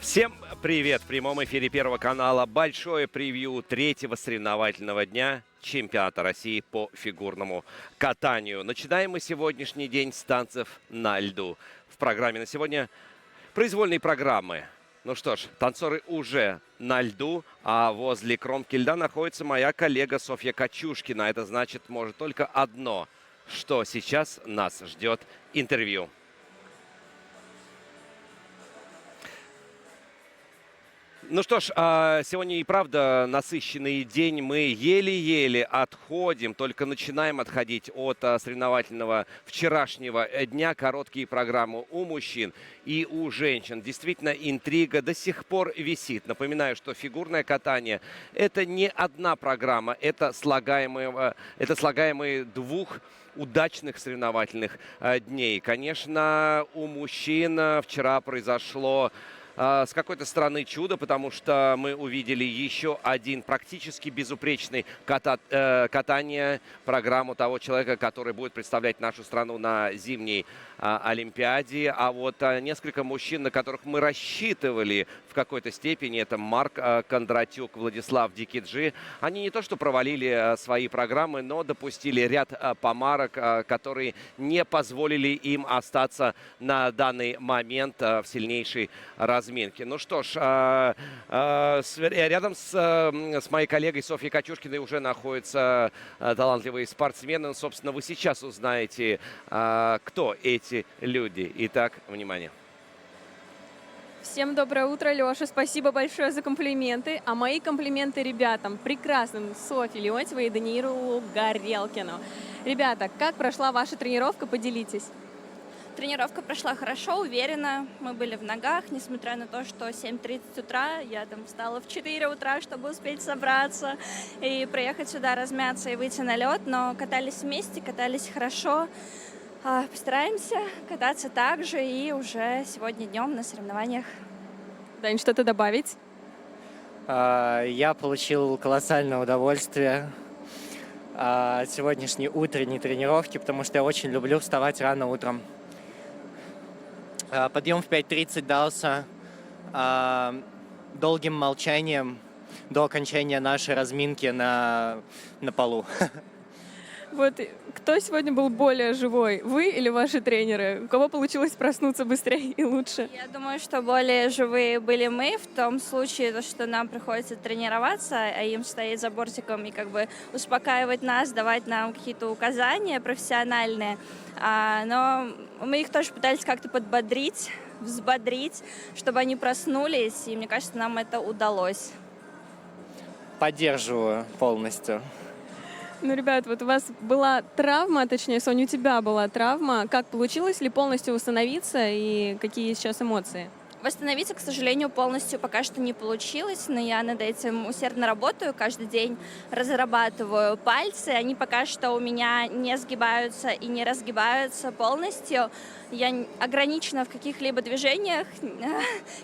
Всем привет! В прямом эфире Первого канала большое превью третьего соревновательного дня чемпионата России по фигурному катанию. Начинаем мы сегодняшний день с танцев на льду. В программе на сегодня произвольные программы. Ну что ж, танцоры уже на льду, а возле кромки льда находится моя коллега Софья Качушкина. Это значит, может только одно, что сейчас нас ждет интервью. Ну что ж, сегодня и правда насыщенный день. Мы еле-еле отходим, только начинаем отходить от соревновательного вчерашнего дня. Короткие программы у мужчин и у женщин. Действительно, интрига до сих пор висит. Напоминаю, что фигурное катание – это не одна программа, это слагаемые двух удачных соревновательных дней. Конечно, у мужчин вчера произошло с какой-то стороны чудо, потому что мы увидели еще один практически безупречный катание, программу того человека, который будет представлять нашу страну на зимней Олимпиаде. А вот несколько мужчин, на которых мы рассчитывали в какой-то степени, это Марк Кондратюк, Владислав Дикиджи, они не то что провалили свои программы, но допустили ряд помарок, которые не позволили им остаться на данный момент в сильнейшей разминке. Ну что ж, рядом с моей коллегой Софьей Качушкиной уже находятся талантливые спортсмены. Собственно, вы сейчас узнаете, кто эти люди. Итак, внимание. Всем доброе утро, Леша. Спасибо большое за комплименты. А мои комплименты ребятам, прекрасным Софье Леонтьевой и Даниилу Горелкину. Ребята, как прошла ваша тренировка? Поделитесь. Тренировка прошла хорошо, уверенно. Мы были в ногах, несмотря на то, что 7:30 утра. Я там встала в 4 утра, чтобы успеть собраться и приехать сюда, размяться и выйти на лед. Но катались вместе, катались хорошо. Постараемся кататься так же и уже сегодня днем на соревнованиях. Дань, что-то добавить? Я получил колоссальное удовольствие от сегодняшней утренней тренировки, потому что я очень люблю вставать рано утром. Подъем в 5:30 дался долгим молчанием до окончания нашей разминки на полу. Вот кто сегодня был более живой, вы или ваши тренеры? У кого получилось проснуться быстрее и лучше? Я думаю, что более живые были мы в том случае, что нам приходится тренироваться, а им стоять за бортиком и как бы успокаивать нас, давать нам какие-то указания профессиональные. Но мы их тоже пытались как-то подбодрить, взбодрить, чтобы они проснулись, и мне кажется, нам это удалось. Поддерживаю полностью. Ну, ребят, вот у вас была травма, точнее, Соня, у тебя была травма. Как получилось ли полностью восстановиться и какие сейчас эмоции? Восстановиться, к сожалению, полностью пока что не получилось, но я над этим усердно работаю, каждый день разрабатываю пальцы, они пока что у меня не сгибаются и не разгибаются полностью. Я ограничена в каких-либо движениях,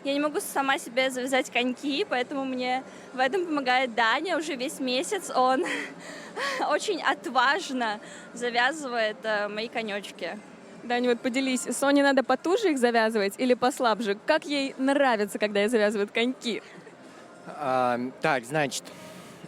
я не могу сама себе завязать коньки, поэтому мне в этом помогает Даня уже весь месяц, он очень отважно завязывает мои конечки. Дань, вот поделись, Соне надо потуже их завязывать или послабже? Как ей нравится, когда ей завязывают коньки? Так, значит,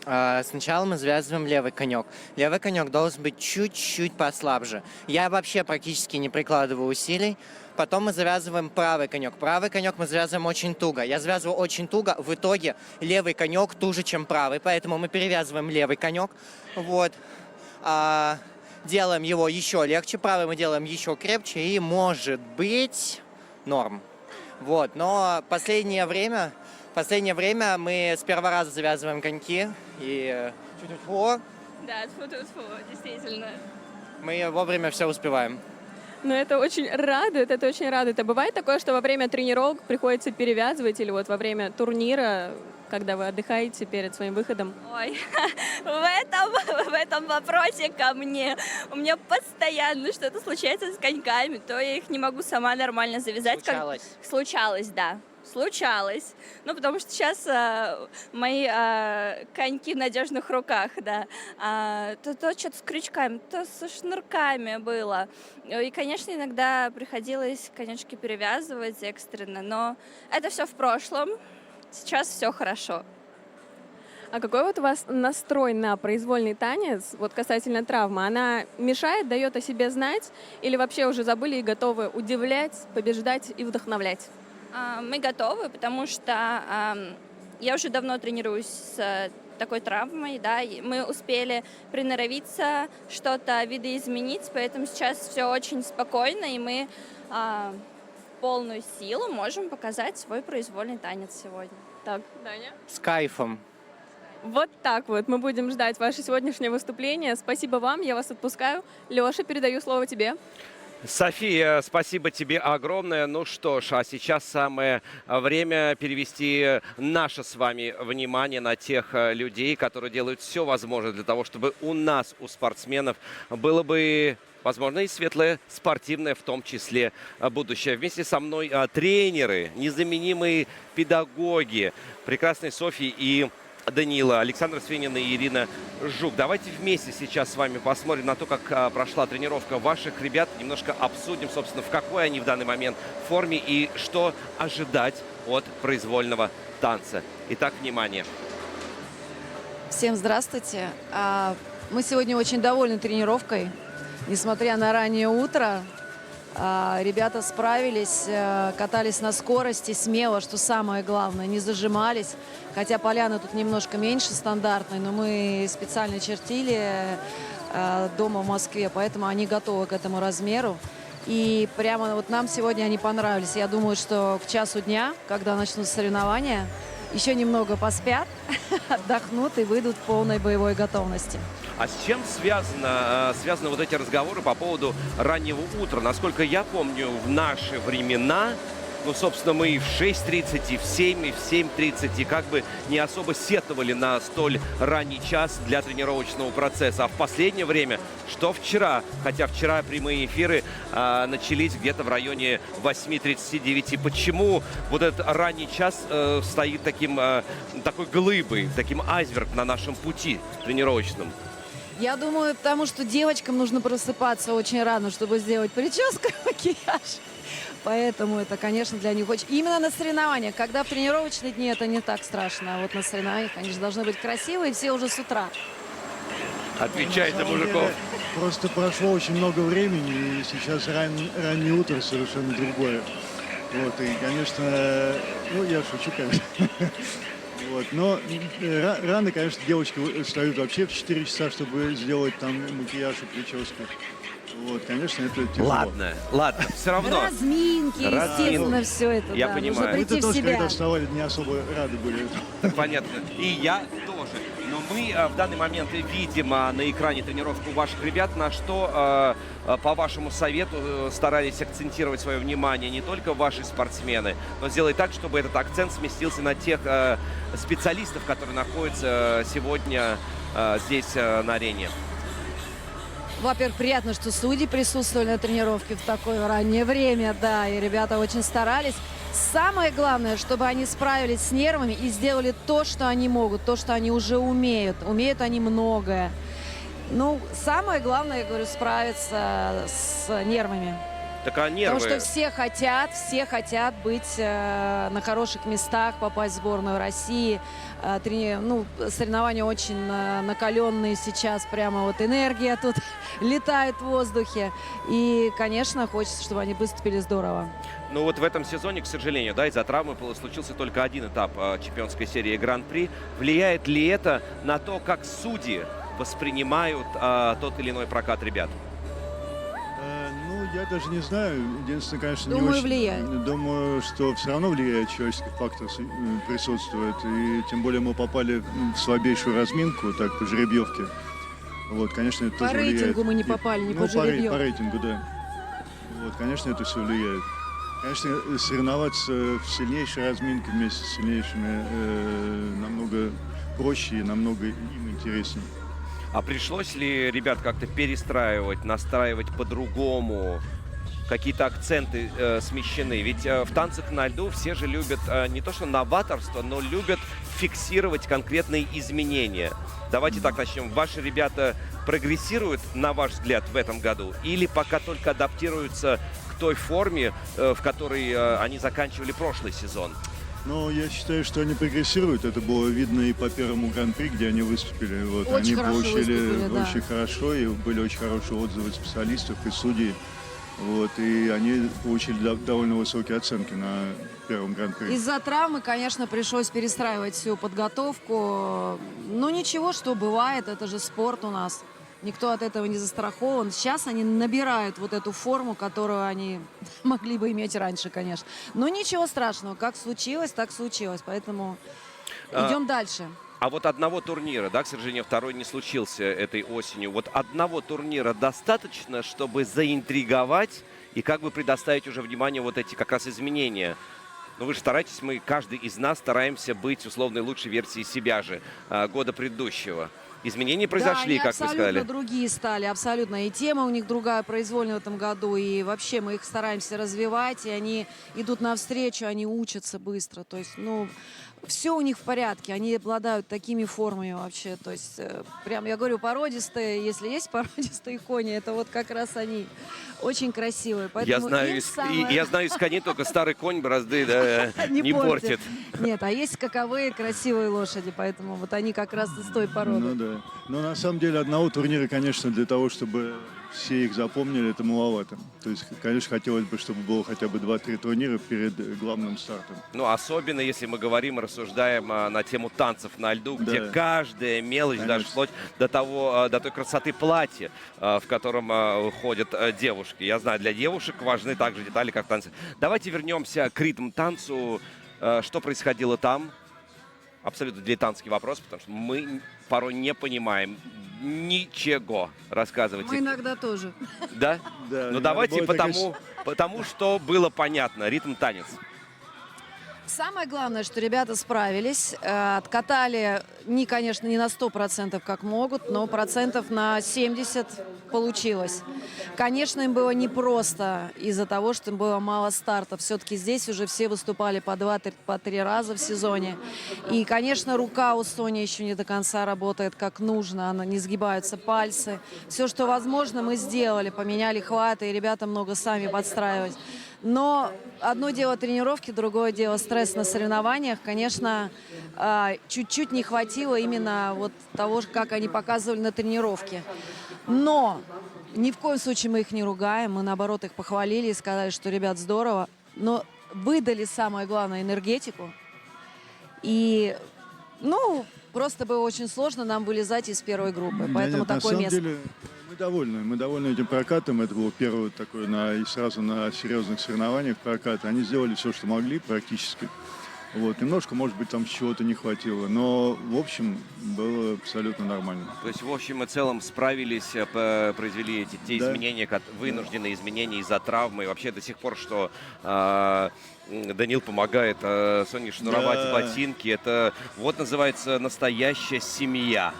сначала мы завязываем левый конек. Левый конек должен быть чуть-чуть послабже. Я вообще практически не прикладываю усилий. Потом мы завязываем правый конек. Правый конек мы завязываем очень туго. Я завязываю очень туго. В итоге левый конек туже, чем правый. Поэтому мы перевязываем левый конек. Вот. Делаем его еще легче. Правый мы делаем еще крепче. И может быть норм. Вот. Но последнее время мы с первого раза завязываем коньки. И чуть-чуть. Да, тьфу-тьфу, действительно. Мы вовремя все успеваем. Ну, это очень радует, это очень радует. А бывает такое, что во время тренировок приходится перевязывать или вот во время турнира, когда вы отдыхаете перед своим выходом? Ой, в этом вопросе ко мне. У меня постоянно что-то случается с коньками, то я их не могу сама нормально завязать. Случалось. Случалось, да. случалось. Ну, потому что сейчас мои коньки в надежных руках, да. То что-то с крючками, то со шнурками было. И, конечно, иногда приходилось конечки перевязывать экстренно, но это все в прошлом. Сейчас все хорошо. А какой вот у вас настрой на произвольный танец, вот касательно травмы? Она мешает, дает о себе знать, или вообще уже забыли и готовы удивлять, побеждать и вдохновлять? Мы готовы, потому что я уже давно тренируюсь с такой травмой, да, и мы успели приноровиться, что-то видоизменить, поэтому сейчас все очень спокойно, и мы в полную силу можем показать свой произвольный танец сегодня. Так, Даня? С кайфом. Вот так вот мы будем ждать ваше сегодняшнее выступление. Спасибо вам, я вас отпускаю. Леша, передаю слово тебе. София, спасибо тебе огромное. Ну что ж, а сейчас самое время перевести наше с вами внимание на тех людей, которые делают все возможное для того, чтобы у нас, у спортсменов, было бы, возможно, и светлое, спортивное, в том числе, будущее. Вместе со мной тренеры, незаменимые педагоги, прекрасные Софьи и Данила, Александр Свинин и Ирина Жук. Давайте вместе сейчас с вами посмотрим на то, как прошла тренировка ваших ребят. Немножко обсудим, собственно, в какой они в данный момент форме и что ожидать от произвольного танца. Итак, внимание. Всем здравствуйте. Мы сегодня очень довольны тренировкой. Несмотря на раннее утро, ребята справились, катались на скорости, смело, что самое главное, не зажимались. Хотя поляна тут немножко меньше стандартной, но мы специально чертили дома в Москве, поэтому они готовы к этому размеру. И прямо вот нам сегодня они понравились. Я думаю, что к часу дня, когда начнутся соревнования, еще немного поспят, отдохнут и выйдут в полной боевой готовности. А с чем связаны вот эти разговоры по поводу раннего утра? Насколько я помню, в наши времена, ну, собственно, мы и в 6:30, и в 7, и в 7:30, и как бы не особо сетовали на столь ранний час для тренировочного процесса. А в последнее время, что вчера, хотя вчера прямые эфиры начались где-то в районе 8:39. Почему вот этот ранний час стоит такой глыбой, таким айсберг на нашем пути тренировочном? Я думаю, потому что девочкам нужно просыпаться очень рано, чтобы сделать прическу и макияж. Поэтому это, конечно, для них очень... Именно на соревнованиях. Когда в тренировочные дни это не так страшно. А вот на соревнованиях, конечно, должны быть красивые, все уже с утра. Отвечай за На самом мужиков. деле, просто прошло очень много времени, и сейчас раннее утро совершенно другое. Вот, и, конечно, ну, я шучу, конечно. Вот, но рано, конечно, девочки встают вообще в 4 часа, чтобы сделать там макияж и прическу. Вот, конечно, это тяжело. Ладно, все равно. Разминки, естественно, все это. Я да. понимаю. Нужно Мы-то прийти в тоже, себя. когда вставали, не особо рады были. Понятно. И я тоже. Но мы в данный момент видим на экране тренировку ваших ребят, на что, по вашему совету, старались акцентировать свое внимание не только ваши спортсмены, но сделать так, чтобы этот акцент сместился на тех специалистов, которые находятся сегодня здесь на арене. Во-первых, приятно, что судьи присутствовали на тренировке в такое раннее время, да, и ребята очень старались. Самое главное, чтобы они справились с нервами и сделали то, что они могут, то, что они уже умеют. Умеют они многое. Ну, самое главное, я говорю, справиться с нервами. Так а нервы... Потому что все хотят быть на хороших местах, попасть в сборную России. Соревнования очень накаленные сейчас, прямо вот энергия тут летает в воздухе. И, конечно, хочется, чтобы они выступили здорово. Ну вот в этом сезоне, к сожалению, да, из-за травмы случился только один этап чемпионской серии Гран-при. Влияет ли это на то, как судьи воспринимают тот или иной прокат ребят? Я даже не знаю. Единственное, конечно, Думаю, не очень... влияет. Думаю, что все равно влияет, человеческий фактор присутствует. И тем более мы попали в слабейшую разминку, так, по жеребьевке. Вот, конечно, это По тоже влияет. рейтингу мы не попали, не по жеребьевке. По рейтингу, да. Вот, конечно, это все влияет. Конечно, соревноваться в сильнейшей разминке вместе с сильнейшими намного проще и намного им интереснее. А пришлось ли ребят как-то перестраивать, настраивать по-другому? какие-то акценты смещены? Ведь в танцах на льду все же любят не то что новаторство, но любят фиксировать конкретные изменения. Давайте так начнем. Ваши ребята прогрессируют, на ваш взгляд, в этом году? Или пока только адаптируются к той форме, в которой они заканчивали прошлый сезон? Но я считаю, что они прогрессируют. Это было видно и по первому гран-при, где они выступили. Вот. Очень Они хорошо получили выступили, да. очень хорошо, и были очень хорошие отзывы специалистов и судей. Вот. И они получили довольно высокие оценки на первом гран-при. Из-за травмы, конечно, пришлось перестраивать всю подготовку. Но ничего, что бывает, это же спорт у нас. Никто от этого не застрахован. Сейчас они набирают вот эту форму, которую они могли бы иметь раньше, конечно. Но ничего страшного. Как случилось, так случилось. Поэтому идем дальше. А вот одного турнира, да, к сожалению, второй не случился этой осенью. Вот одного турнира достаточно, чтобы заинтриговать и как бы предоставить уже внимание вот эти как раз изменения. Ну, вы же стараетесь, каждый из нас стараемся быть условной лучшей версией себя же года предыдущего. Изменения произошли, да, как вы сказали. абсолютно другие стали, абсолютно. И тема у них другая произвольная в этом году, и вообще мы их стараемся развивать, и они идут навстречу, они учатся быстро. То есть, все у них в порядке, они обладают такими формами вообще. То есть, прям, я говорю, породистые, если есть породистые кони, это вот как раз они очень красивые. Поэтому Я знаю из коней только старый конь борозды не портит. Нет, а есть скаковые красивые лошади, поэтому вот они как раз из той породы. Ну да. Но на самом деле одного турнира, конечно, для того, чтобы все их запомнили, это маловато. То есть, конечно, хотелось бы, чтобы было хотя бы 2-3 турнира перед главным стартом. Ну, особенно если мы говорим и рассуждаем на тему танцев на льду, Да. где каждая мелочь, Конечно. даже вплоть до той красоты платья, в котором ходят девушки. Я знаю, для девушек важны также детали, как в танце. Давайте вернемся к ритм-танцу. Что происходило там? Абсолютно дилетантский вопрос, потому что мы порой не понимаем ничего. Рассказывайте. Мы иногда тоже. Да? Да, Ну я давайте работаю, потому что было понятно. Ритм-танец. Самое главное, что ребята справились, откатали, конечно, не на 100%, как могут, но процентов на 70 получилось. Конечно, им было непросто из-за того, что им было мало стартов. Все-таки здесь уже все выступали по 2-3 раза в сезоне. И, конечно, рука у Сони еще не до конца работает как нужно, не сгибаются пальцы. Все, что возможно, мы сделали, поменяли хваты, и ребята много сами подстраивались. Но одно дело тренировки, другое дело стресс на соревнованиях. Конечно, чуть-чуть не хватило именно вот того, как они показывали на тренировке. Но ни в коем случае мы их не ругаем. Мы, наоборот, их похвалили и сказали, что, ребят, здорово. Но выдали, самое главное, энергетику. И, просто было очень сложно нам вылезать из первой группы. Поэтому Нет, на такое самом место. деле мы довольны этим прокатом. Это был первый такой и сразу на серьезных соревнованиях прокат. Они сделали все, что могли практически. Вот. Немножко, может быть, там чего-то не хватило. Но, в общем, было абсолютно нормально. То есть, в общем и целом, справились, произвели те Да. изменения, вынужденные изменения из-за травмы. И вообще до сих пор, что Данил помогает Соне шнуровать Да. ботинки. Это вот называется настоящая семья.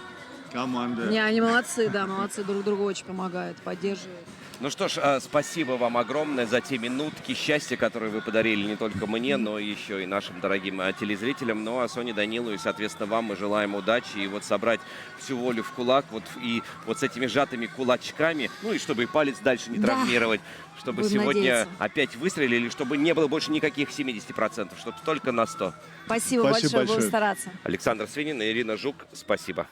Команда. Не, они молодцы, да, молодцы, друг другу очень помогают, поддерживают. Ну что ж, спасибо вам огромное за те минутки счастья, которые вы подарили не только мне, но еще и нашим дорогим телезрителям. Ну а Соне, Данилу и, соответственно, вам мы желаем удачи. И вот собрать всю волю в кулак, и вот с этими сжатыми кулачками, ну и чтобы и палец дальше не Да. травмировать, чтобы Будем сегодня надеяться. опять выстрелили, чтобы не было больше никаких 70%, чтобы только на 100%. Спасибо, Спасибо большое, будем большое. стараться. Александр Свинин и Ирина Жук, спасибо.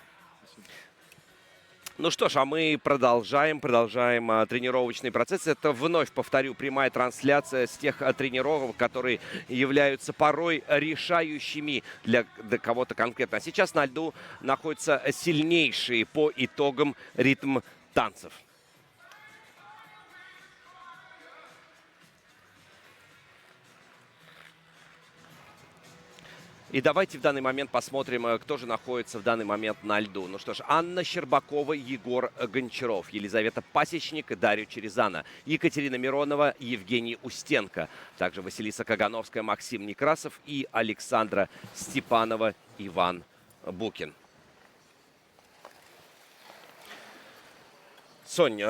Ну что ж, а мы продолжаем тренировочный процесс. Это, вновь повторю, прямая трансляция с тех тренировок, которые являются порой решающими для кого-то конкретно. А сейчас на льду находятся сильнейшие по итогам ритм танцев. И давайте в данный момент посмотрим, кто же находится в данный момент на льду. Ну что ж, Анна Щербакова, Егор Гончаров, Елизавета Пасечник и Дарья Черезана, Екатерина Миронова, Евгений Устенко, также Василиса Кагановская, Максим Некрасов и Александра Степанова, Иван Букин. Сонь,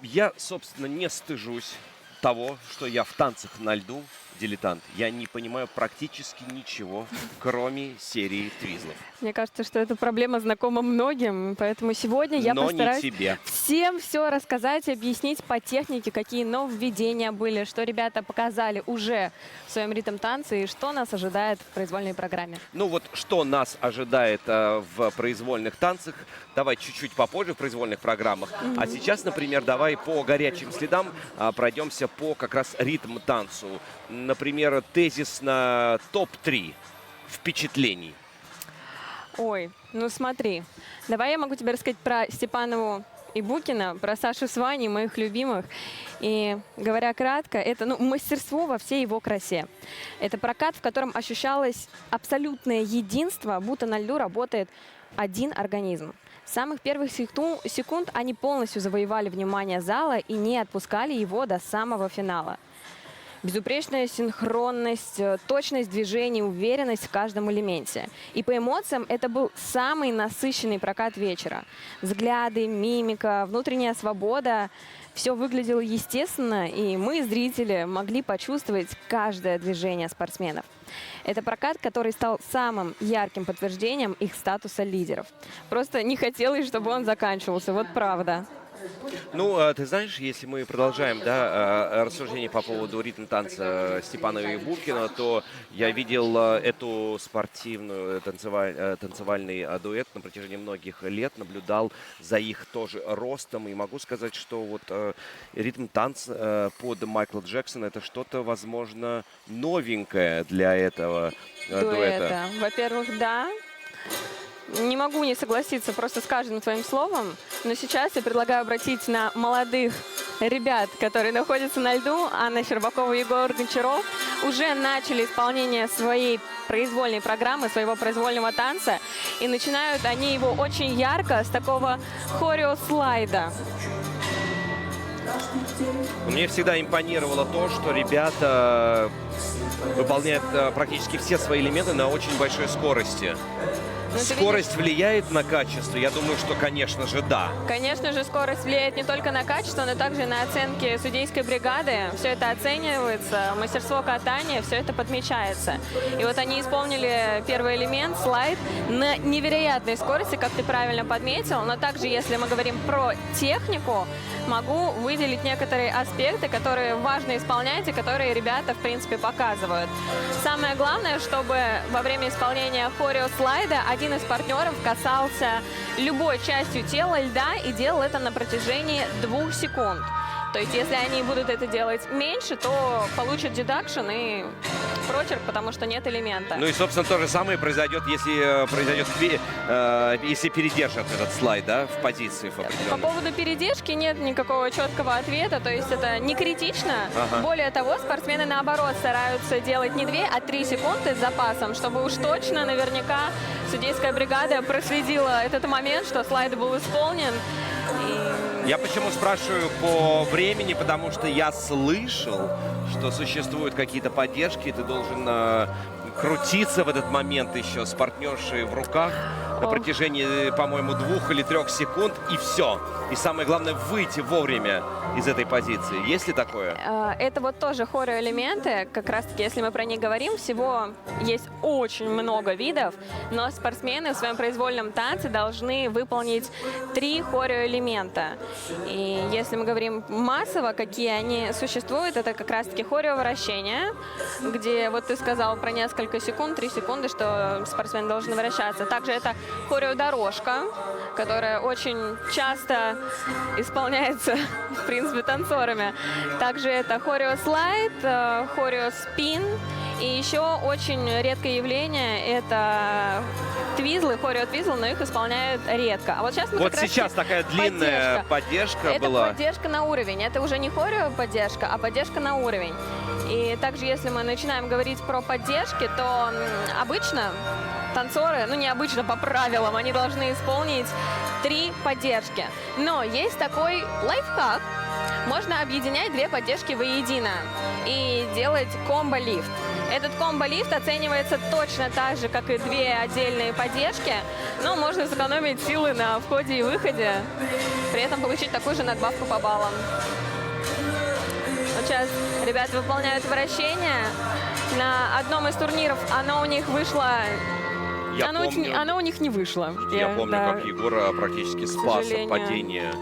я, собственно, не стыжусь того, что я в танцах на льду дилетант. Я не понимаю практически ничего, кроме серии твизлов. Мне кажется, что эта проблема знакома многим, поэтому сегодня я Но не постараюсь тебе. всем все рассказать, объяснить по технике, какие нововведения были, что ребята показали уже в своем ритм-танце и что нас ожидает в произвольной программе. Ну вот что нас ожидает в произвольных танцах, давай чуть-чуть попозже в произвольных программах. А сейчас, например, давай по горячим следам пройдемся по как раз ритм-танцу. Например, тезис на топ-3 впечатлений. Ой, ну смотри, давай я могу тебе рассказать про Степанову и Букина, про Сашу с Ваней, моих любимых. И говоря кратко, это мастерство во всей его красе. Это прокат, в котором ощущалось абсолютное единство, будто на льду работает один организм. С самых первых секунд они полностью завоевали внимание зала и не отпускали его до самого финала. Безупречная синхронность, точность движений, уверенность в каждом элементе. И по эмоциям это был самый насыщенный прокат вечера. Взгляды, мимика, внутренняя свобода. Все выглядело естественно, и мы, зрители, могли почувствовать каждое движение спортсменов. Это прокат, который стал самым ярким подтверждением их статуса лидеров. Просто не хотелось, чтобы он заканчивался, вот правда. Ну, ты знаешь, если мы продолжаем, да, рассуждение по поводу ритм-танца Степанова и Букина, то я видел эту спортивную танцевальный дуэт на протяжении многих лет, наблюдал за их тоже ростом, и могу сказать, что вот ритм-танц под Майкла Джексона — это что-то, возможно, новенькое для этого дуэта. Во-первых, да. Не могу не согласиться просто с каждым твоим словом, но сейчас я предлагаю обратить на молодых ребят, которые находятся на льду. Анна Щербакова и Егор Гончаров уже начали исполнение своей произвольной программы, своего произвольного танца. И начинают они его очень ярко с такого хореослайда. Мне всегда импонировало то, что ребята выполняют практически все свои элементы на очень большой скорости. Скорость влияет на качество? Я думаю, что, конечно же, да. Конечно же, скорость влияет не только на качество, но также и на оценки судейской бригады. Все это оценивается, мастерство катания, все это подмечается. И вот они исполнили первый элемент, слайд, на невероятной скорости, как ты правильно подметил. Но также, если мы говорим про технику, могу выделить некоторые аспекты, которые важно исполнять и которые ребята, в принципе, показывают. Самое главное, чтобы во время исполнения хореослайда один из партнеров касался любой частью тела льда и делал это на протяжении 2 секунд. То есть, если они будут это делать меньше, то получат дедакшн и прочерк, потому что нет элемента. Ну и, собственно, то же самое произойдет, если если передержат этот слайд, да, в позиции По определенной. поводу передержки нет никакого четкого ответа, то есть это не критично. Ага. Более того, спортсмены, наоборот, стараются делать не 2, а 3 секунды с запасом, чтобы уж точно, наверняка, судейская бригада проследила этот момент, что слайд был исполнен. Я почему спрашиваю по времени, потому что я слышал, что существуют какие-то поддержки, и ты должен крутиться в этот момент еще с партнершей в руках на протяжении, по-моему, 2 или 3 секунд, и все. И самое главное, выйти вовремя из этой позиции. Есть ли такое? Это вот тоже хореоэлементы, как раз-таки, если мы про них говорим, всего есть очень много видов, но спортсмены в своем произвольном танце должны выполнить 3 хореоэлемента. И если мы говорим массово, какие они существуют, это как раз-таки хореовращение, где, вот ты сказал про несколько секунд, 3 секунды, что спортсмен должен вращаться. Также это хореодорожка, которая очень часто исполняется, в принципе, танцорами. Также это хореослайд, хореоспин. И еще очень редкое явление – это твизлы, хореотвизлы, но их исполняют редко. А вот сейчас мы Вот как раз сейчас такая длинная поддержка это была. поддержка на уровень. Это уже не хореоподдержка, а поддержка на уровень. И также, если мы начинаем говорить про поддержки, то обычно танцоры, ну необычно по правилам, они должны исполнить 3 поддержки. Но есть такой лайфхак. Можно объединять 2 поддержки воедино и делать комбо-лифт. Этот комбо-лифт оценивается точно так же, как и 2 отдельные поддержки, но можно сэкономить силы на входе и выходе, при этом получить такую же надбавку по баллам. Вот сейчас ребята выполняют вращение. На одном из турниров оно у них вышло... Я помню, оно у них не вышло. я помню, да, как Егор практически спас от сожалению. падения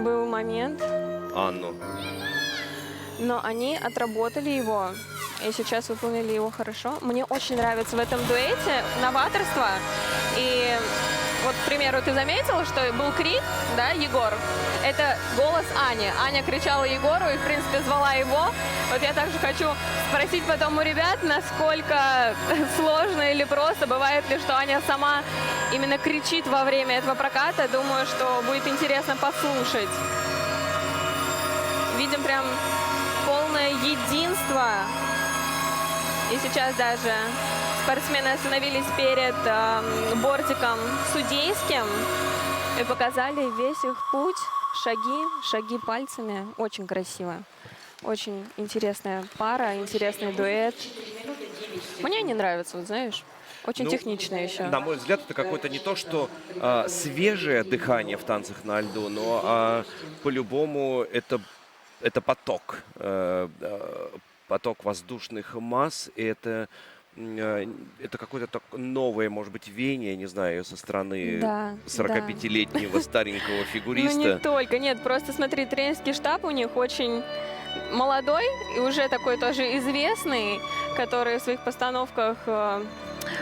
был момент. Анну. Но они отработали его и сейчас выполнили его хорошо. Мне очень нравится в этом дуэте новаторство. И вот, к примеру, ты заметила, что был крик, да, Егор? Это голос Ани. Аня кричала Егору и, в принципе, звала его. Вот я также хочу спросить потом у ребят, насколько сложно или просто. Бывает ли, что Аня сама именно кричит во время этого проката. Думаю, что будет интересно послушать. Видим прям полное единство. И сейчас даже спортсмены остановились перед бортиком судейским и показали весь их путь. Шаги пальцами. Очень красиво. Очень интересная пара, интересный дуэт. Мне они нравятся, вот знаешь. Очень технично еще. На мой взгляд, это какое-то не то, что свежее дыхание в танцах на льду, но по-любому это поток. Поток воздушных масс, и это какое-то новое, может быть, веяние, не знаю, со стороны Да, 45-летнего старенького Ну, фигуриста. не только, нет, просто смотри, тренерский штаб у них очень молодой и уже такой тоже известный, который в своих постановках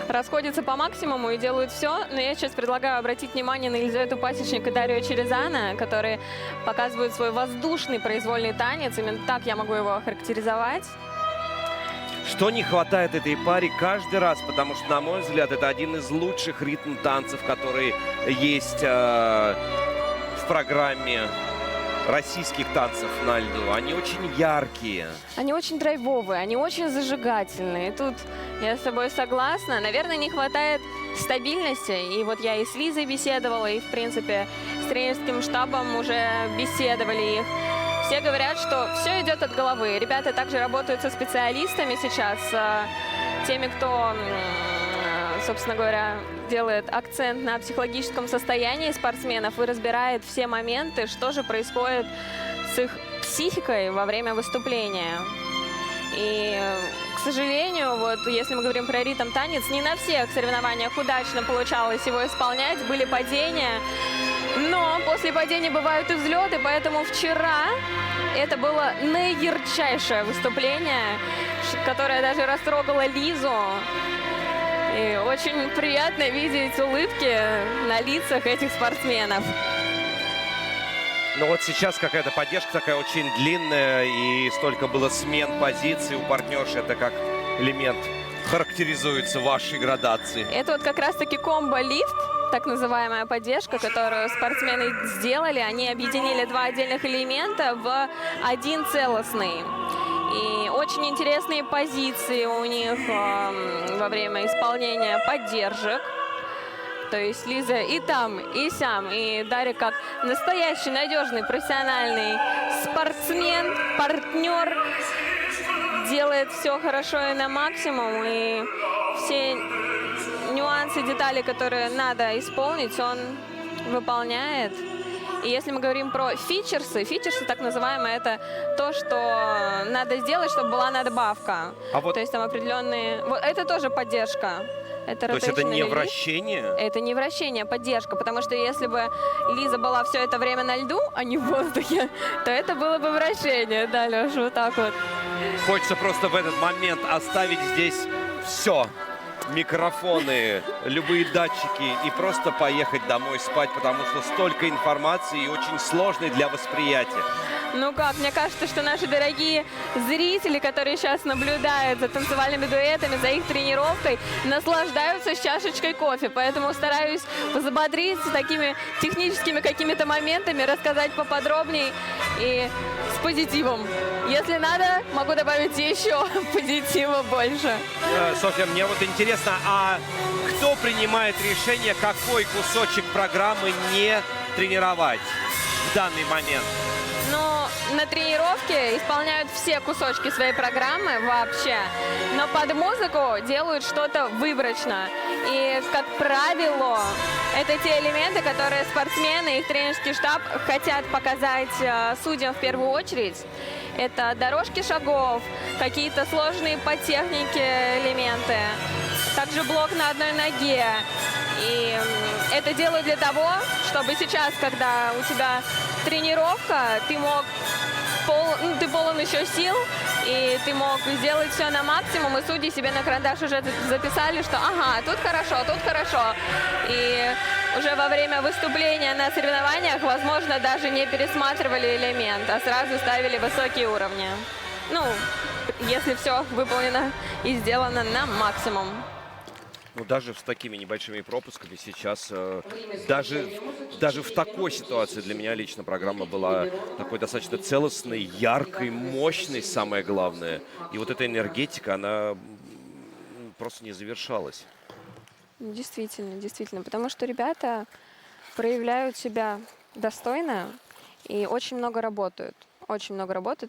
расходятся по максимуму и делают все. Но я сейчас предлагаю обратить внимание на Елизавету Пасечник и Дарью Черезана, которые показывают свой воздушный произвольный танец. Именно так я могу его охарактеризовать. Что не хватает этой паре каждый раз, потому что, на мой взгляд, это один из лучших ритм-танцев, которые есть в программе российских танцев на льду. Они очень яркие. Они очень драйвовые, они очень зажигательные. Тут я с тобой согласна. Наверное, не хватает стабильности. И вот я и с Лизой беседовала, и, в принципе, с тренерским штабом уже беседовали их. Все говорят, что все идет от головы. Ребята также работают со специалистами сейчас, теми, кто, собственно говоря, делает акцент на психологическом состоянии спортсменов и разбирает все моменты, что же происходит с их психикой во время выступления. И, к сожалению, вот если мы говорим про ритм-танец, не на всех соревнованиях удачно получалось его исполнять, были падения. Но после падения бывают и взлеты, поэтому вчера это было наиярчайшее выступление, которое даже растрогало Лизу. И очень приятно видеть улыбки на лицах этих спортсменов. Но вот сейчас какая-то поддержка такая очень длинная, и столько было смен позиций у партнерши. Это как элемент характеризуется в вашей градации. Это вот как раз-таки комбо-лифт, так называемая поддержка, которую спортсмены сделали. Они объединили два отдельных элемента в один целостный. И очень интересные позиции у них во время исполнения поддержек. То есть Лиза и там, и сям, и Дарья как настоящий, надежный, профессиональный спортсмен, партнер, делает все хорошо и на максимум. И все нюансы, детали, которые надо исполнить, он выполняет. И если мы говорим про фичерсы так называемые, это то, что надо сделать, чтобы была надбавка. Вот... То есть там определенные... Вот это тоже поддержка. Это То есть это не rotational release. вращение? Это не вращение, а поддержка. Потому что если бы Лиза была все это время на льду, а не в воздухе, то это было бы вращение. Да, Леша, вот так вот. Хочется просто в этот момент оставить здесь все. Микрофоны, любые датчики и просто поехать домой спать, потому что столько информации и очень сложной для восприятия. Ну как, мне кажется, что наши дорогие зрители, которые сейчас наблюдают за танцевальными дуэтами, за их тренировкой, наслаждаются с чашечкой кофе. Поэтому стараюсь взбодриться такими техническими какими-то моментами, рассказать поподробнее и с позитивом. Если надо, могу добавить еще позитива больше. Софья, мне вот интересно, а кто принимает решение, какой кусочек программы не тренировать в данный момент? Ну, на тренировке исполняют все кусочки своей программы вообще, но под музыку делают что-то выборочно. И, как правило, это те элементы, которые спортсмены и их тренерский штаб хотят показать судьям в первую очередь. Это дорожки шагов, какие-то сложные по технике элементы, также блок на одной ноге. И это делаю для того, чтобы сейчас, когда у тебя тренировка, ты полон еще сил, и ты мог сделать все на максимум, и судьи себе на карандаш уже записали, что ага, тут хорошо. И уже во время выступления на соревнованиях, возможно, даже не пересматривали элемент, а сразу ставили высокие уровни. Ну, если все выполнено и сделано на максимум. Ну, даже с такими небольшими пропусками сейчас, даже в такой ситуации для меня лично программа была такой достаточно целостной, яркой, мощной, самое главное. И вот эта энергетика, она просто не завершалась. Действительно, потому что ребята проявляют себя достойно и очень много работают.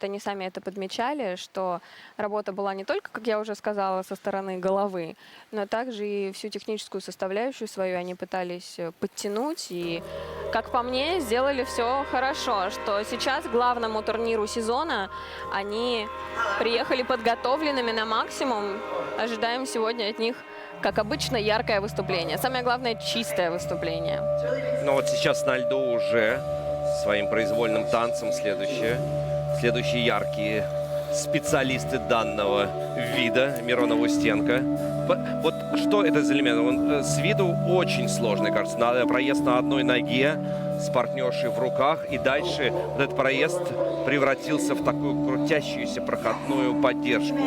Они сами это подмечали, что работа была не только, как я уже сказала, со стороны головы, но также и всю техническую составляющую свою они пытались подтянуть. И, как по мне, сделали все хорошо, что сейчас к главному турниру сезона они приехали подготовленными на максимум. Ожидаем сегодня от них, как обычно, яркое выступление. Самое главное, чистое выступление. Но вот сейчас на льду уже своим произвольным танцем следующие яркие специалисты данного вида. Мирона Устенко. Вот что это за элемент? Он с виду очень сложный, кажется. Надо проезд на одной ноге с партнершей в руках. И дальше вот этот проезд превратился в такую крутящуюся проходную поддержку.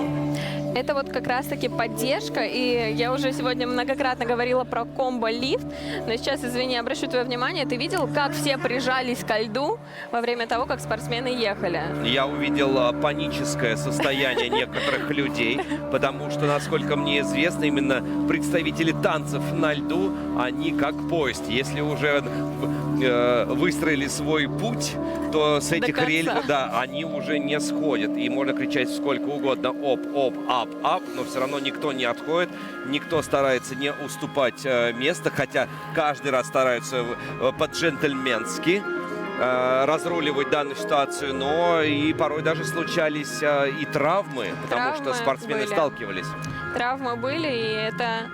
Это вот как раз-таки поддержка, и я уже сегодня многократно говорила про комбо-лифт, но сейчас, извини, обращу твое внимание, ты видел, как все прижались ко льду во время того, как спортсмены ехали? Я увидел паническое состояние некоторых людей, потому что, насколько мне известно, именно представители танцев на льду, они как поезд. Если уже выстроили свой путь, то с этих рельсов, да, они уже не сходят. И можно кричать сколько угодно оп, ап, но все равно никто не отходит, никто старается не уступать место, хотя каждый раз стараются по-джентльменски разруливать данную ситуацию, но и порой даже случались и травмы, потому что спортсмены сталкивались. Травмы были, и это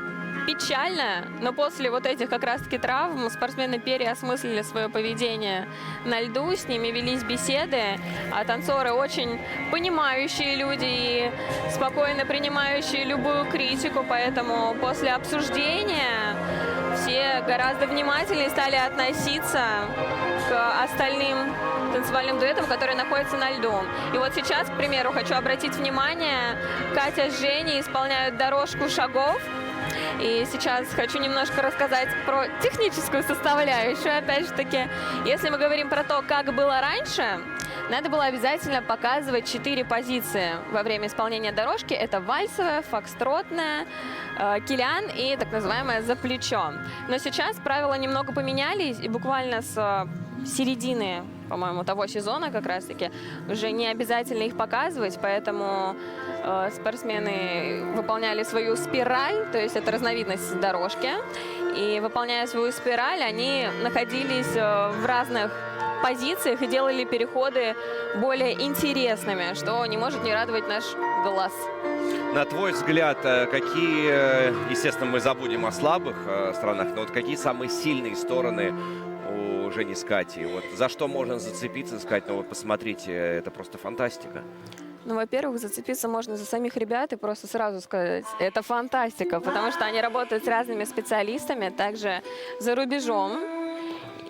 печально, но после вот этих как раз-таки травм спортсмены переосмыслили свое поведение на льду, с ними велись беседы, а танцоры очень понимающие люди и спокойно принимающие любую критику, поэтому после обсуждения все гораздо внимательнее стали относиться к остальным танцевальным дуэтам, которые находятся на льду. И вот сейчас, к примеру, хочу обратить внимание, Катя с Женей исполняют дорожку шагов. И сейчас хочу немножко рассказать про техническую составляющую. Опять же таки, если мы говорим про то, как было раньше, надо было обязательно показывать 4 позиции во время исполнения дорожки. Это вальсовая, фокстротная, килиан и так называемая за плечо. Но сейчас правила немного поменялись, и буквально с середины, по-моему, того сезона как раз-таки уже не обязательно их показывать, поэтому спортсмены выполняли свою спираль, то есть это разновидность дорожки, и выполняя свою спираль, они находились в разных позициях и делали переходы более интересными, что не может не радовать наш глаз. На твой взгляд, какие, естественно, мы забудем о слабых сторонах, но вот какие самые сильные стороны у Жени с Катей? Вот за что можно зацепиться, сказать, ну вот посмотрите, это просто фантастика. Ну, во-первых, зацепиться можно за самих ребят и просто сразу сказать, это фантастика, потому что они работают с разными специалистами, также за рубежом.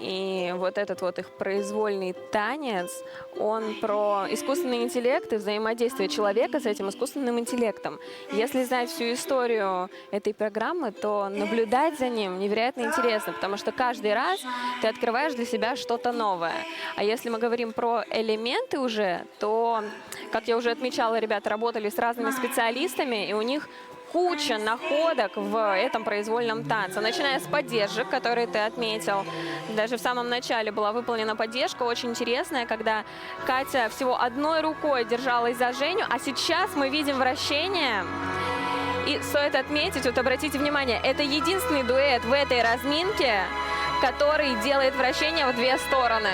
И вот этот вот их произвольный танец, он про искусственный интеллект и взаимодействие человека с этим искусственным интеллектом. Если знать всю историю этой программы, то наблюдать за ним невероятно интересно, потому что каждый раз ты открываешь для себя что-то новое. А если мы говорим про элементы уже, то, как я уже отмечала, ребята работали с разными специалистами, и у них куча находок в этом произвольном танце, начиная с поддержек, которые ты отметил. Даже в самом начале была выполнена поддержка, очень интересная, когда Катя всего одной рукой держалась за Женю, а сейчас мы видим вращение. И стоит отметить, вот обратите внимание, это единственный дуэт в этой разминке, который делает вращение в 2 стороны.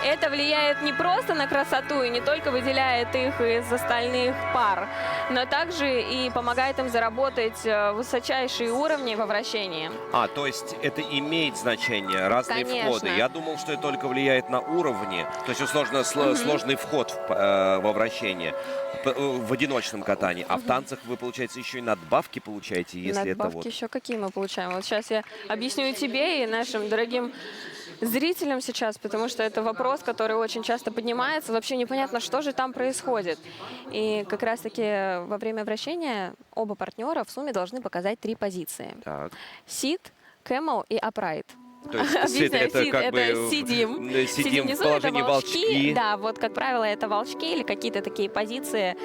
это влияет не просто на красоту и не только выделяет их из остальных пар, но также и помогает им заработать высочайшие уровни во вращении. То есть это имеет значение, разные Конечно. входы. Я думал, что это только влияет на уровни, то есть условно сложный вход во вращение в одиночном катании. А в танцах вы, получается, еще и надбавки получаете, если это Надбавки вот... еще какие мы получаем? Вот сейчас я объясню и тебе, и нашим дорогим зрителям сейчас, потому что это вопрос, который очень часто поднимается. Вообще непонятно, что же там происходит. И как раз-таки во время вращения оба партнера в сумме должны показать 3 позиции. Так. Sit, camel и upright. То есть Объясняю, это sit как это бы сидим в внизу, положении это волчки. Да, вот как правило это волчки или какие-то такие позиции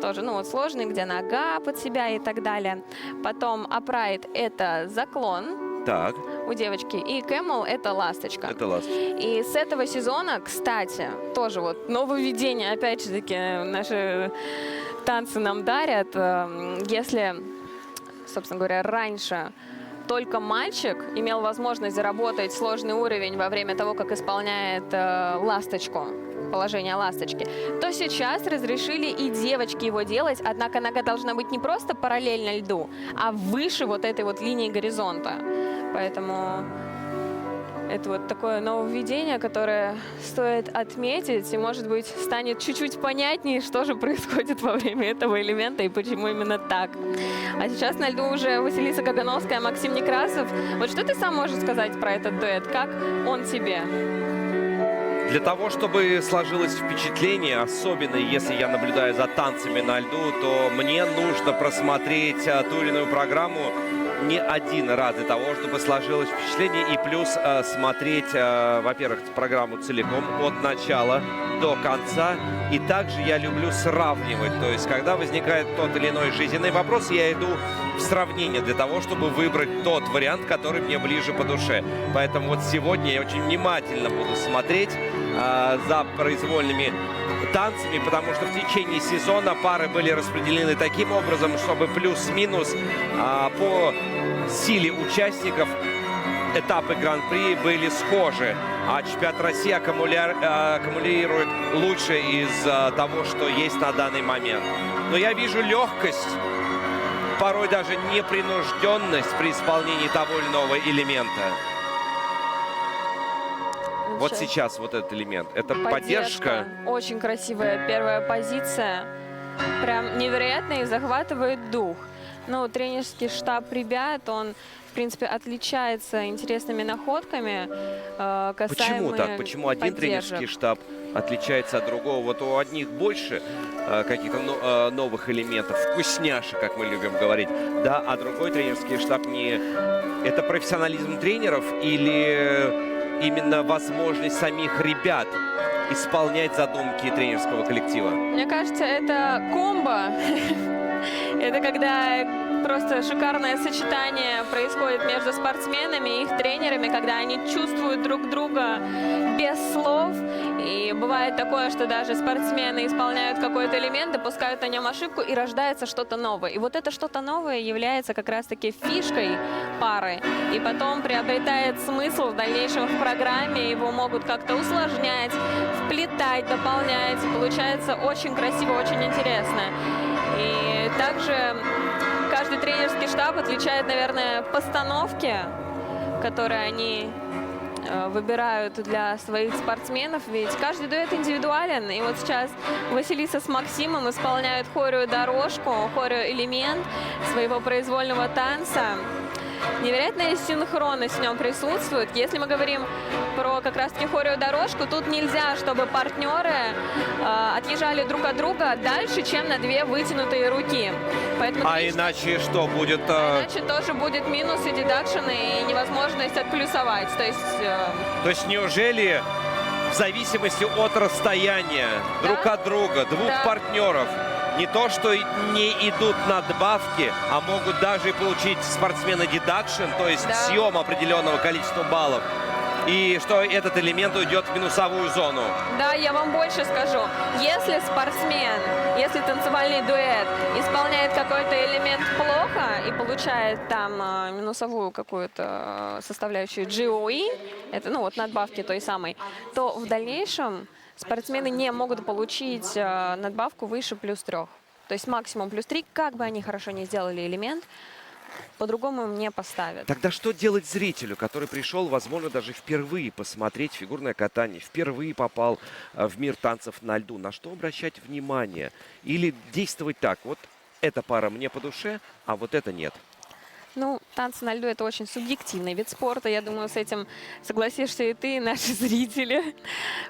тоже, ну вот сложные, где нога под себя и так далее. Потом upright это заклон Так, у девочки, и camel это ласточка. это ласточка. И с этого сезона, кстати, тоже вот нововведение, опять же таки, наши танцы нам дарят. Если, собственно говоря, раньше только мальчик имел возможность заработать сложный уровень во время того, как исполняет ласточку, положение ласточки, то сейчас разрешили и девочке его делать, однако нога должна быть не просто параллельно льду, а выше вот этой вот линии горизонта. Поэтому это вот такое нововведение, которое стоит отметить, и, может быть, станет чуть-чуть понятнее, что же происходит во время этого элемента и почему именно так. А сейчас на льду уже Василиса Кагановская, Максим Некрасов. Вот что ты сам можешь сказать про этот дуэт? Как он тебе? Для того, чтобы сложилось впечатление, особенно если я наблюдаю за танцами на льду, то мне нужно просмотреть ту или иную программу не один раз для того, чтобы сложилось впечатление, и плюс смотреть, во-первых, программу целиком от начала до конца. И также я люблю сравнивать, то есть когда возникает тот или иной жизненный вопрос, я иду в сравнение для того, чтобы выбрать тот вариант, который мне ближе по душе. Поэтому вот сегодня я очень внимательно буду смотреть за произвольными танцами, потому что в течение сезона пары были распределены таким образом, чтобы плюс-минус по силе участников этапы Гран-при были схожи, а чемпионат России аккумулирует лучше из того, что есть на данный момент. Но я вижу легкость, порой даже непринужденность при исполнении того или иного элемента. Вот сейчас вот этот элемент. Это поддержка. Очень красивая первая позиция. Прям невероятно и захватывает дух. Ну, тренерский штаб ребят, он, в принципе, отличается интересными находками касаемо Почему так? Почему один тренерский штаб отличается от другого? Вот у одних больше каких-то новых элементов, вкусняшек, как мы любим говорить, да, а другой тренерский штаб не... Это профессионализм тренеров или именно возможность самих ребят исполнять задумки тренерского коллектива? Мне кажется, это комбо. Это когда просто шикарное сочетание происходит между спортсменами и их тренерами, когда они чувствуют друг друга без слов. И бывает такое, что даже спортсмены исполняют какой-то элемент, допускают на нем ошибку, и рождается что-то новое. И вот это что-то новое является как раз-таки фишкой пары. И потом приобретает смысл в дальнейшем в программе. Его могут как-то усложнять, вплетать, дополнять. И получается очень красиво, очень интересно. И также каждый тренерский штаб отличает, наверное, постановки, которые они выбирают для своих спортсменов, ведь каждый дуэт индивидуален. И вот сейчас Василиса с Максимом исполняют хореодорожку, хореоэлемент своего произвольного танца. Невероятная синхронность в нем присутствует. Если мы говорим про как раз-таки хореодорожку, тут нельзя, чтобы партнеры отъезжали друг от друга дальше, чем на 2 вытянутые руки. Поэтому иначе что будет? Иначе тоже будет минус и дедакшн, и невозможность отплюсовать. То есть неужели в зависимости от расстояния друг от друга, двух партнеров, не то, что не идут надбавки, а могут даже получить спортсмены дедакшн, то есть съем определенного количества баллов, и что этот элемент уйдет в минусовую зону? Да, я вам больше скажу. Если спортсмен, если танцевальный дуэт исполняет какой-то элемент плохо и получает там минусовую какую-то составляющую GOE, это, ну, вот надбавки той самой, то в дальнейшем спортсмены не могут получить надбавку выше +3. То есть максимум +3, как бы они хорошо не сделали элемент, по-другому им не поставят. Тогда что делать зрителю, который пришел, возможно, даже впервые посмотреть фигурное катание, впервые попал в мир танцев на льду? На что обращать внимание? Или действовать так: вот эта пара мне по душе, а вот это нет? Ну, танцы на льду — это очень субъективный вид спорта. Я думаю, с этим согласишься и ты, и наши зрители.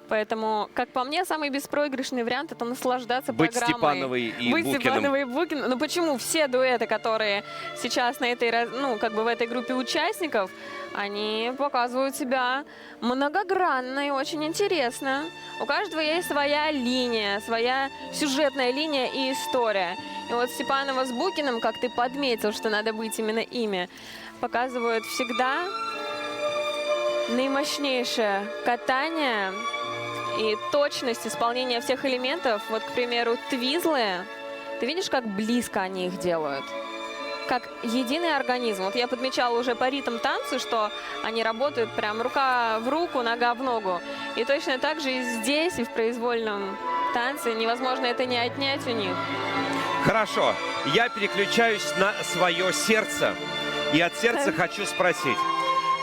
Поэтому, как по мне, самый беспроигрышный вариант — это наслаждаться Быть программой. Степановой и Быть Букиным. Степановой и Букиным. Ну почему все дуэты, которые сейчас на этой, ну, как бы в этой группе участников, они показывают себя многогранно и очень интересно. У каждого есть своя линия, своя сюжетная линия и история. И вот Степанова с Букиным, как ты подметил, что надо быть именно ими, показывают всегда наимощнейшее катание и точность исполнения всех элементов. Вот, к примеру, твизлы. Ты видишь, как близко они их делают? Как единый организм. Вот я подмечала уже по ритм танцу, что они работают прям рука в руку, нога в ногу. И точно так же и здесь, и в произвольном танце невозможно это не отнять у них. Хорошо, я переключаюсь на свое сердце. И от сердца хочу спросить.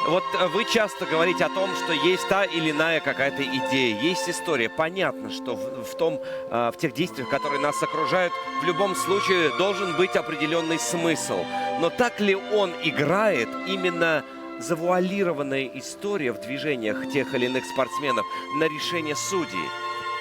Вот вы часто говорите о том, что есть та или иная какая-то идея, есть история. Понятно, что в тех действиях, которые нас окружают, в любом случае должен быть определенный смысл. Но так ли он играет именно завуалированная история в движениях тех или иных спортсменов на решение судей?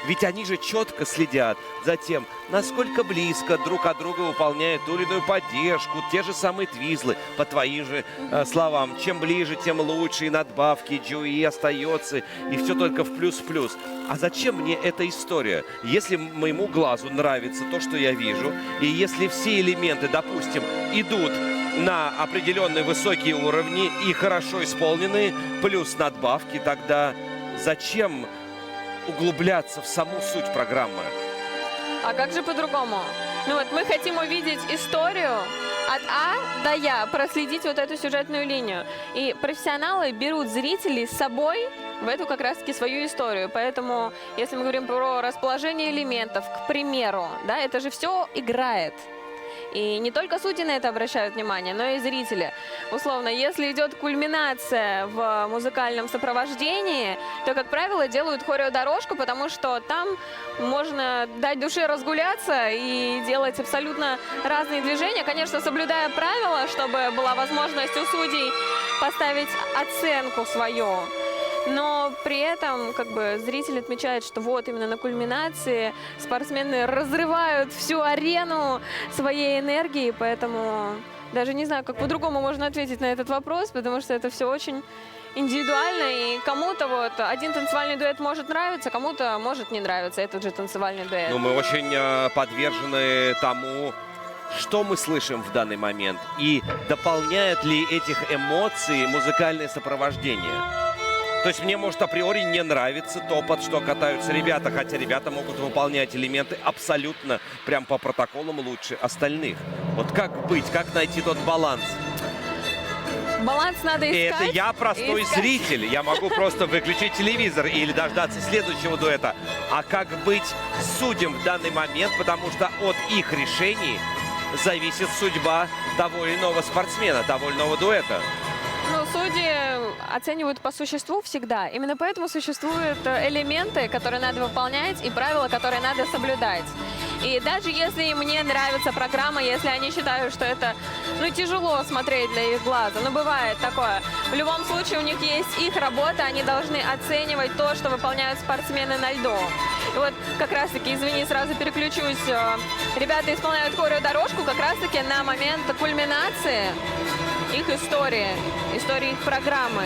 Ведь они же четко следят за тем, насколько близко друг от друга выполняют ту или иную поддержку, те же самые твизлы, по твоим же словам. Чем ближе, тем лучше, и надбавки, GOE остается, и все только в плюс-плюс. А зачем мне эта история? Если моему глазу нравится то, что я вижу, и если все элементы, допустим, идут на определенные высокие уровни и хорошо исполненные, плюс надбавки, тогда зачем углубляться в саму суть программы? А как же по-другому? Ну вот мы хотим увидеть историю от А до Я, проследить вот эту сюжетную линию. И профессионалы берут зрителей с собой в эту как раз-таки свою историю. Поэтому, если мы говорим про расположение элементов, к примеру, да, это же все играет. И не только судьи на это обращают внимание, но и зрители. Условно, если идет кульминация в музыкальном сопровождении, то, как правило, делают хореодорожку, потому что там можно дать душе разгуляться и делать абсолютно разные движения. Конечно, соблюдая правила, чтобы была возможность у судей поставить оценку свою. Но при этом как бы зритель отмечает, что вот именно на кульминации спортсмены разрывают всю арену своей энергией, поэтому даже не знаю, как по-другому можно ответить на этот вопрос, потому что это все очень индивидуально, и кому-то вот один танцевальный дуэт может нравиться, кому-то может не нравиться этот же танцевальный дуэт. Ну, мы очень подвержены тому, что мы слышим в данный момент, и дополняет ли этих эмоций музыкальное сопровождение. То есть мне может априори не нравиться то, под что катаются ребята, хотя ребята могут выполнять элементы абсолютно прям по протоколам лучше остальных. Вот как быть, как найти тот баланс? Баланс надо И искать. это я простой зритель, я могу просто выключить телевизор или дождаться следующего дуэта. А как быть судьям в данный момент, потому что от их решений зависит судьба того или иного спортсмена, того или иного дуэта. Ну, судьи оценивают по существу всегда. Именно поэтому существуют элементы, которые надо выполнять, и правила, которые надо соблюдать. И даже если им не нравится программа, если они считают, что это, ну, тяжело смотреть для их глаза, ну, бывает такое. В любом случае у них есть их работа, они должны оценивать то, что выполняют спортсмены на льду. И вот как раз-таки, извини, сразу переключусь, ребята исполняют хореодорожку как раз-таки на момент кульминации их истории их программы.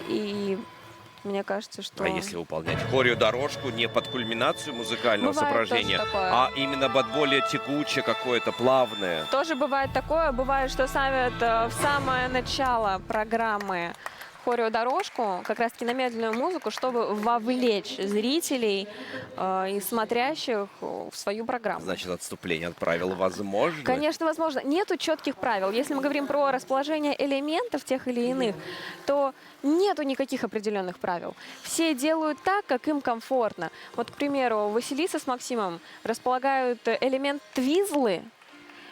И мне кажется, что... А если выполнять хореодорожку не под кульминацию музыкального Бывает сопровождения, тоже такое. а именно под более текучее какое-то, плавное? Тоже бывает такое. Бывает, что ставят в самое начало программы хореодорожку, как раз-таки на медленную музыку, чтобы вовлечь зрителей и смотрящих в свою программу. Значит, отступление от правил возможно? Конечно, возможно. Нету четких правил. Если мы говорим про расположение элементов тех или иных, то нету никаких определенных правил. Все делают так, как им комфортно. Вот, к примеру, Василиса с Максимом располагают элемент твизлы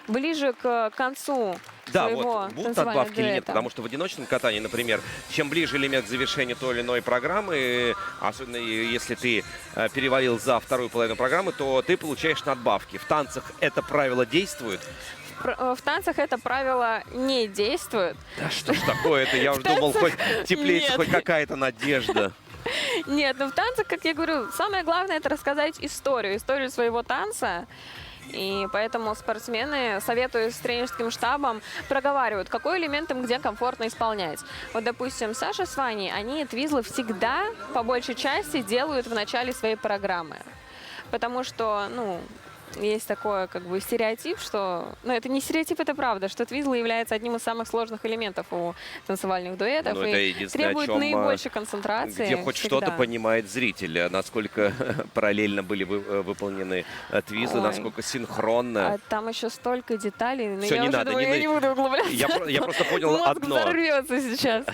ближе к концу Да, своего вот будут танцевального надбавки или нет, дуэта. потому что в одиночном катании, например, чем ближе элемент к завершению той или иной программы, особенно если ты перевалил за вторую половину программы, то ты получаешь надбавки. В танцах это правило действует? В танцах это правило не действует. Да что ж такое-то? Я уже думал, хоть теплеется нет. хоть какая-то надежда. Нет, ну в танцах, как я говорю, самое главное это рассказать историю своего танца. И поэтому спортсмены, советуясь с тренерским штабом, проговаривают, какой элемент им где комфортно исполнять. Вот, допустим, Саша с Ваней, они твизлы всегда, по большей части, делают в начале своей программы. Потому что, ну, есть такой как бы стереотип, что... Ну, это не стереотип, это правда, что твизлы является одним из самых сложных элементов у танцевальных дуэтов. Ну, это и единственное, о требует чем, наибольшей концентрации. Где хоть всегда. что-то понимает зритель, насколько параллельно были выполнены твизлы, Ой. насколько синхронно. А там еще столько деталей, но Всё, я не уже надо, думаю, не я не буду углубляться. Я просто понял Мозг одно. взорвется сейчас.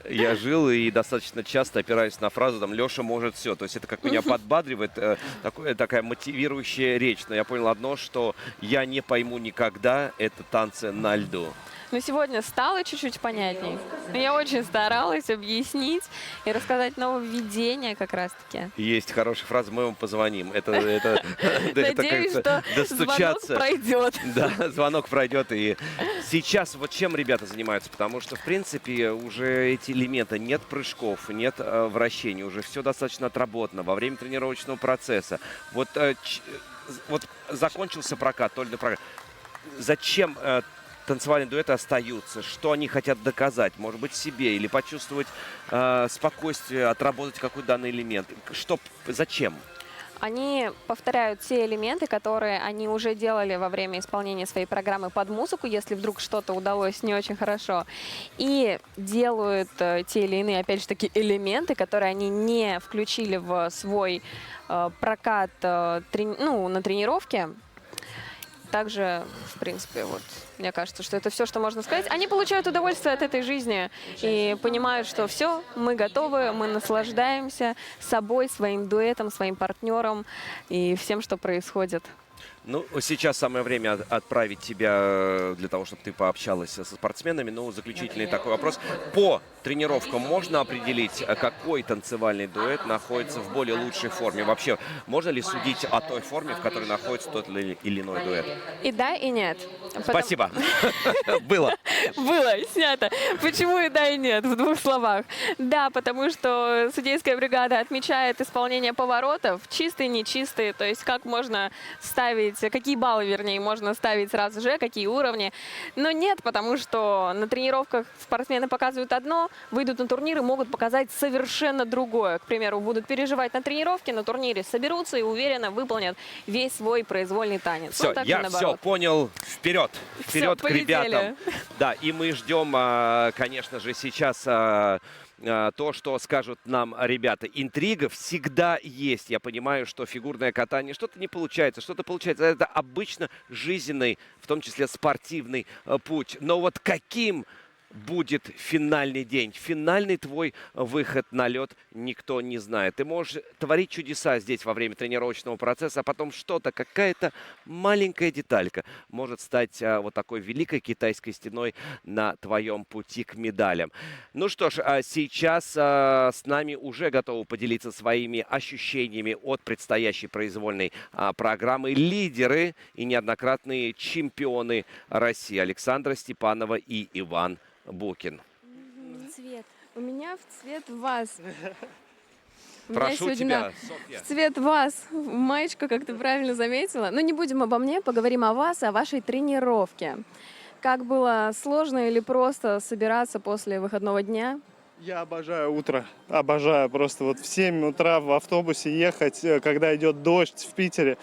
Я жил и достаточно часто опираюсь на фразу, там, Леша может все. То есть это как меня подбадривает, такая мотивирующая речь. Но я понял одно, что я не пойму никогда это танцы на льду. Но сегодня стало чуть-чуть понятней. Я очень старалась объяснить и рассказать нововведения как раз-таки. Есть хорошая фраза, мы вам позвоним. Это Надеюсь, что звонок пройдет. Да, звонок пройдет. И сейчас вот чем ребята занимаются? Потому что, в принципе, уже эти элементы, нет прыжков, нет вращений, уже все достаточно отработано во время тренировочного процесса. Вот закончился прокат, Толь, прокат. Зачем танцевальные дуэты остаются? Что они хотят доказать? Может быть, себе или почувствовать спокойствие, отработать какой-то данный элемент? Зачем? Они повторяют те элементы, которые они уже делали во время исполнения своей программы под музыку, если вдруг что-то удалось не очень хорошо. И делают те или иные, опять же таки, элементы, которые они не включили в свой прокат на тренировке. Также, в принципе, вот, мне кажется, что это все, что можно сказать. Они получают удовольствие от этой жизни и понимают, что все, мы готовы, мы наслаждаемся собой, своим дуэтом, своим партнером и всем, что происходит. Ну, сейчас самое время отправить тебя для того, чтобы ты пообщалась со спортсменами. Ну, заключительный такой вопрос. По тренировкам можно определить, какой танцевальный дуэт находится в более лучшей форме? Вообще, можно ли судить о той форме, в которой находится тот или иной дуэт? И да, и нет. Спасибо. Было. Было, снято. Почему и да, и нет, в двух словах. Да, потому что судейская бригада отмечает исполнение поворотов, чистые, нечистые, то есть как можно ставить, какие баллы, вернее, можно ставить сразу же, какие уровни. Но нет, потому что на тренировках спортсмены показывают одно, выйдут на турниры, могут показать совершенно другое. К примеру, будут переживать на тренировке, на турнире соберутся и уверенно выполнят весь свой произвольный танец. Все, Вот так и я наоборот. все понял. Вперед, вперед к полетели. ребятам. Да, и мы ждем, конечно же, сейчас то, что скажут нам ребята. Интрига всегда есть. Я понимаю, что фигурное катание что-то не получается, что-то получается. Это обычно жизненный, в том числе спортивный путь. Но вот каким будет финальный день, финальный твой выход на лед, никто не знает. Ты можешь творить чудеса здесь во время тренировочного процесса, а потом что-то, какая-то маленькая деталька может стать вот такой великой китайской стеной на твоем пути к медалям. Ну что ж, сейчас с нами уже готовы поделиться своими ощущениями от предстоящей произвольной программы лидеры и неоднократные чемпионы России Александра Степанова и Иван Букин. Цвет. У меня в цвет вас. У меня Прошу сегодня тебя, Софья. в цвет вас. Маечка, как ты правильно заметила. Но не будем обо мне, поговорим о вас, о вашей тренировке. Как было сложно или просто собираться после выходного дня? Я обожаю утро, обожаю просто вот в 7 утра в автобусе ехать, когда идет дождь в Питере.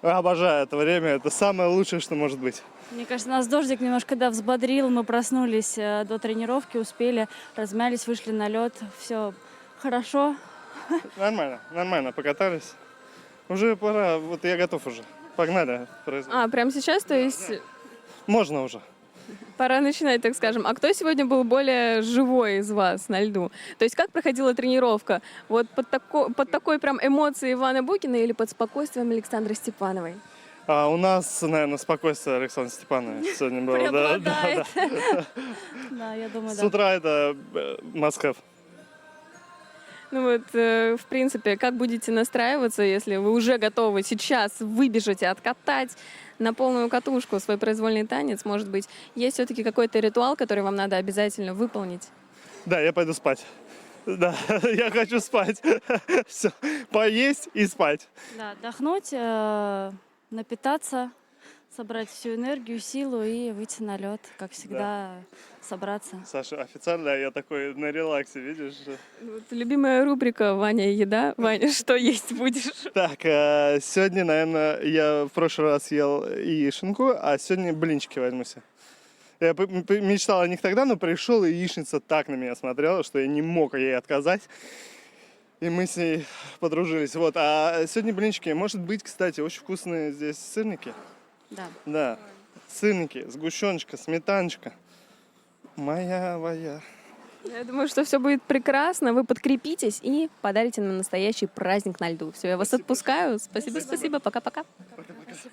Обожаю это время, это самое лучшее, что может быть. Мне кажется, нас дождик немножко взбодрил. Мы проснулись до тренировки, успели, размялись, вышли на лед. Все хорошо. Нормально, нормально, покатались. Уже пора, вот я готов уже. Погнали. А, прямо сейчас, то есть Можно уже. пора начинать, так скажем. А кто сегодня был более живой из вас на льду? То есть как проходила тренировка? Вот под такой прям эмоцией Ивана Букина или под спокойствием Александры Степановой? А у нас, наверное, спокойствие Александра Степановича сегодня было. Да, да, да. Да, я думаю, С да. утра это Москва. Ну вот, в принципе, как будете настраиваться, если вы уже готовы сейчас выбежать и откатать на полную катушку свой произвольный танец? Может быть, есть все-таки какой-то ритуал, который вам надо обязательно выполнить? Да, я пойду спать. Да, я хочу спать. Все, поесть и спать. Да, отдохнуть, напитаться, собрать всю энергию, силу и выйти на лед, как всегда, собраться. Саша, официально я такой на релаксе, видишь? Вот любимая рубрика «Ваня и еда». Ваня, что есть будешь? Так, сегодня, наверное, я в прошлый раз ел яишенку, а сегодня блинчики возьмусь. Я мечтал о них тогда, но пришел, и яичница так на меня смотрела, что я не мог ей отказать. И мы с ней подружились. Вот. А сегодня блинчики. Может быть, кстати, очень вкусные здесь сырники. Да. Да, сырники, сгущеночка, сметаночка. Моя. Я думаю, что все будет прекрасно. Вы подкрепитесь и подарите нам настоящий праздник на льду. Все, я вас отпускаю. Спасибо. Пока-пока.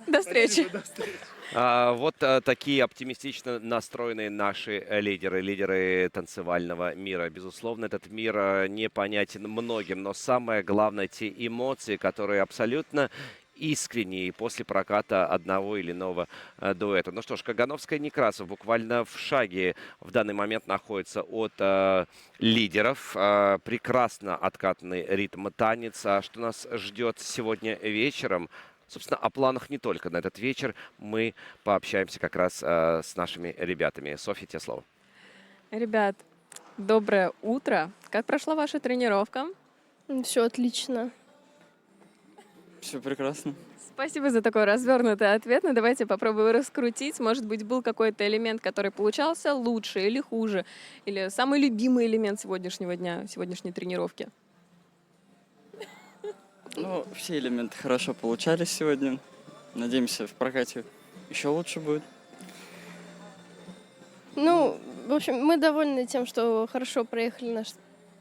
До встречи. Вот такие оптимистично настроенные наши лидеры танцевального мира. Безусловно, этот мир непонятен многим, но самое главное, те эмоции, которые абсолютно искренние после проката одного или иного дуэта. Ну что ж, Кагановская и Некрасов буквально в шаге в данный момент находятся от лидеров. Прекрасно откатанный ритм танец. А что нас ждет сегодня вечером? Собственно, о планах не только на этот вечер. Мы пообщаемся как раз с нашими ребятами. Софья, тебе слово. Ребят, доброе утро. Как прошла ваша тренировка? Все отлично. Все прекрасно. Спасибо за такой развернутый ответ. Но давайте попробуем раскрутить. Может быть, был какой-то элемент, который получался лучше или хуже? Или самый любимый элемент сегодняшнего дня, сегодняшней тренировки? Ну, все элементы хорошо получались сегодня. Надеемся, в прокате еще лучше будет. Ну, в общем, мы довольны тем, что хорошо проехали наш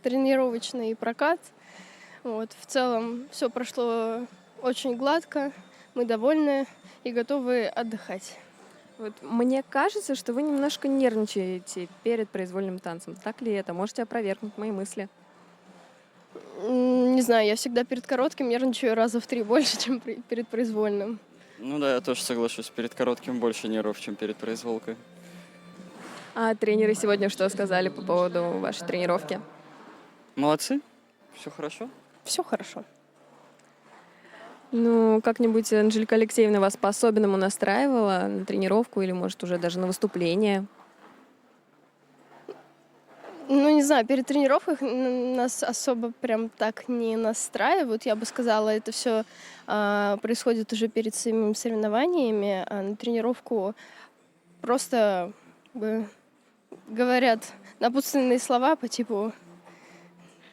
тренировочный прокат. Вот, в целом все прошло очень гладко. Мы довольны и готовы отдыхать. Вот мне кажется, что вы немножко нервничаете перед произвольным танцем. Так ли это? Можете опровергнуть мои мысли? Не знаю, я всегда перед коротким нервничаю раза в 3 больше, чем перед произвольным. Ну да, я тоже соглашусь. Перед коротким больше нервов, чем перед произволкой. А тренеры сегодня что сказали по поводу вашей тренировки? Молодцы. Все хорошо. Все хорошо. Ну, как-нибудь Анжелика Алексеевна вас по-особенному настраивала на тренировку или, может, уже даже на выступление? Ну, не знаю, перед тренировкой нас особо прям так не настраивают. Я бы сказала, это все происходит уже перед самими соревнованиями. А на тренировку просто говорят напутственные слова по типу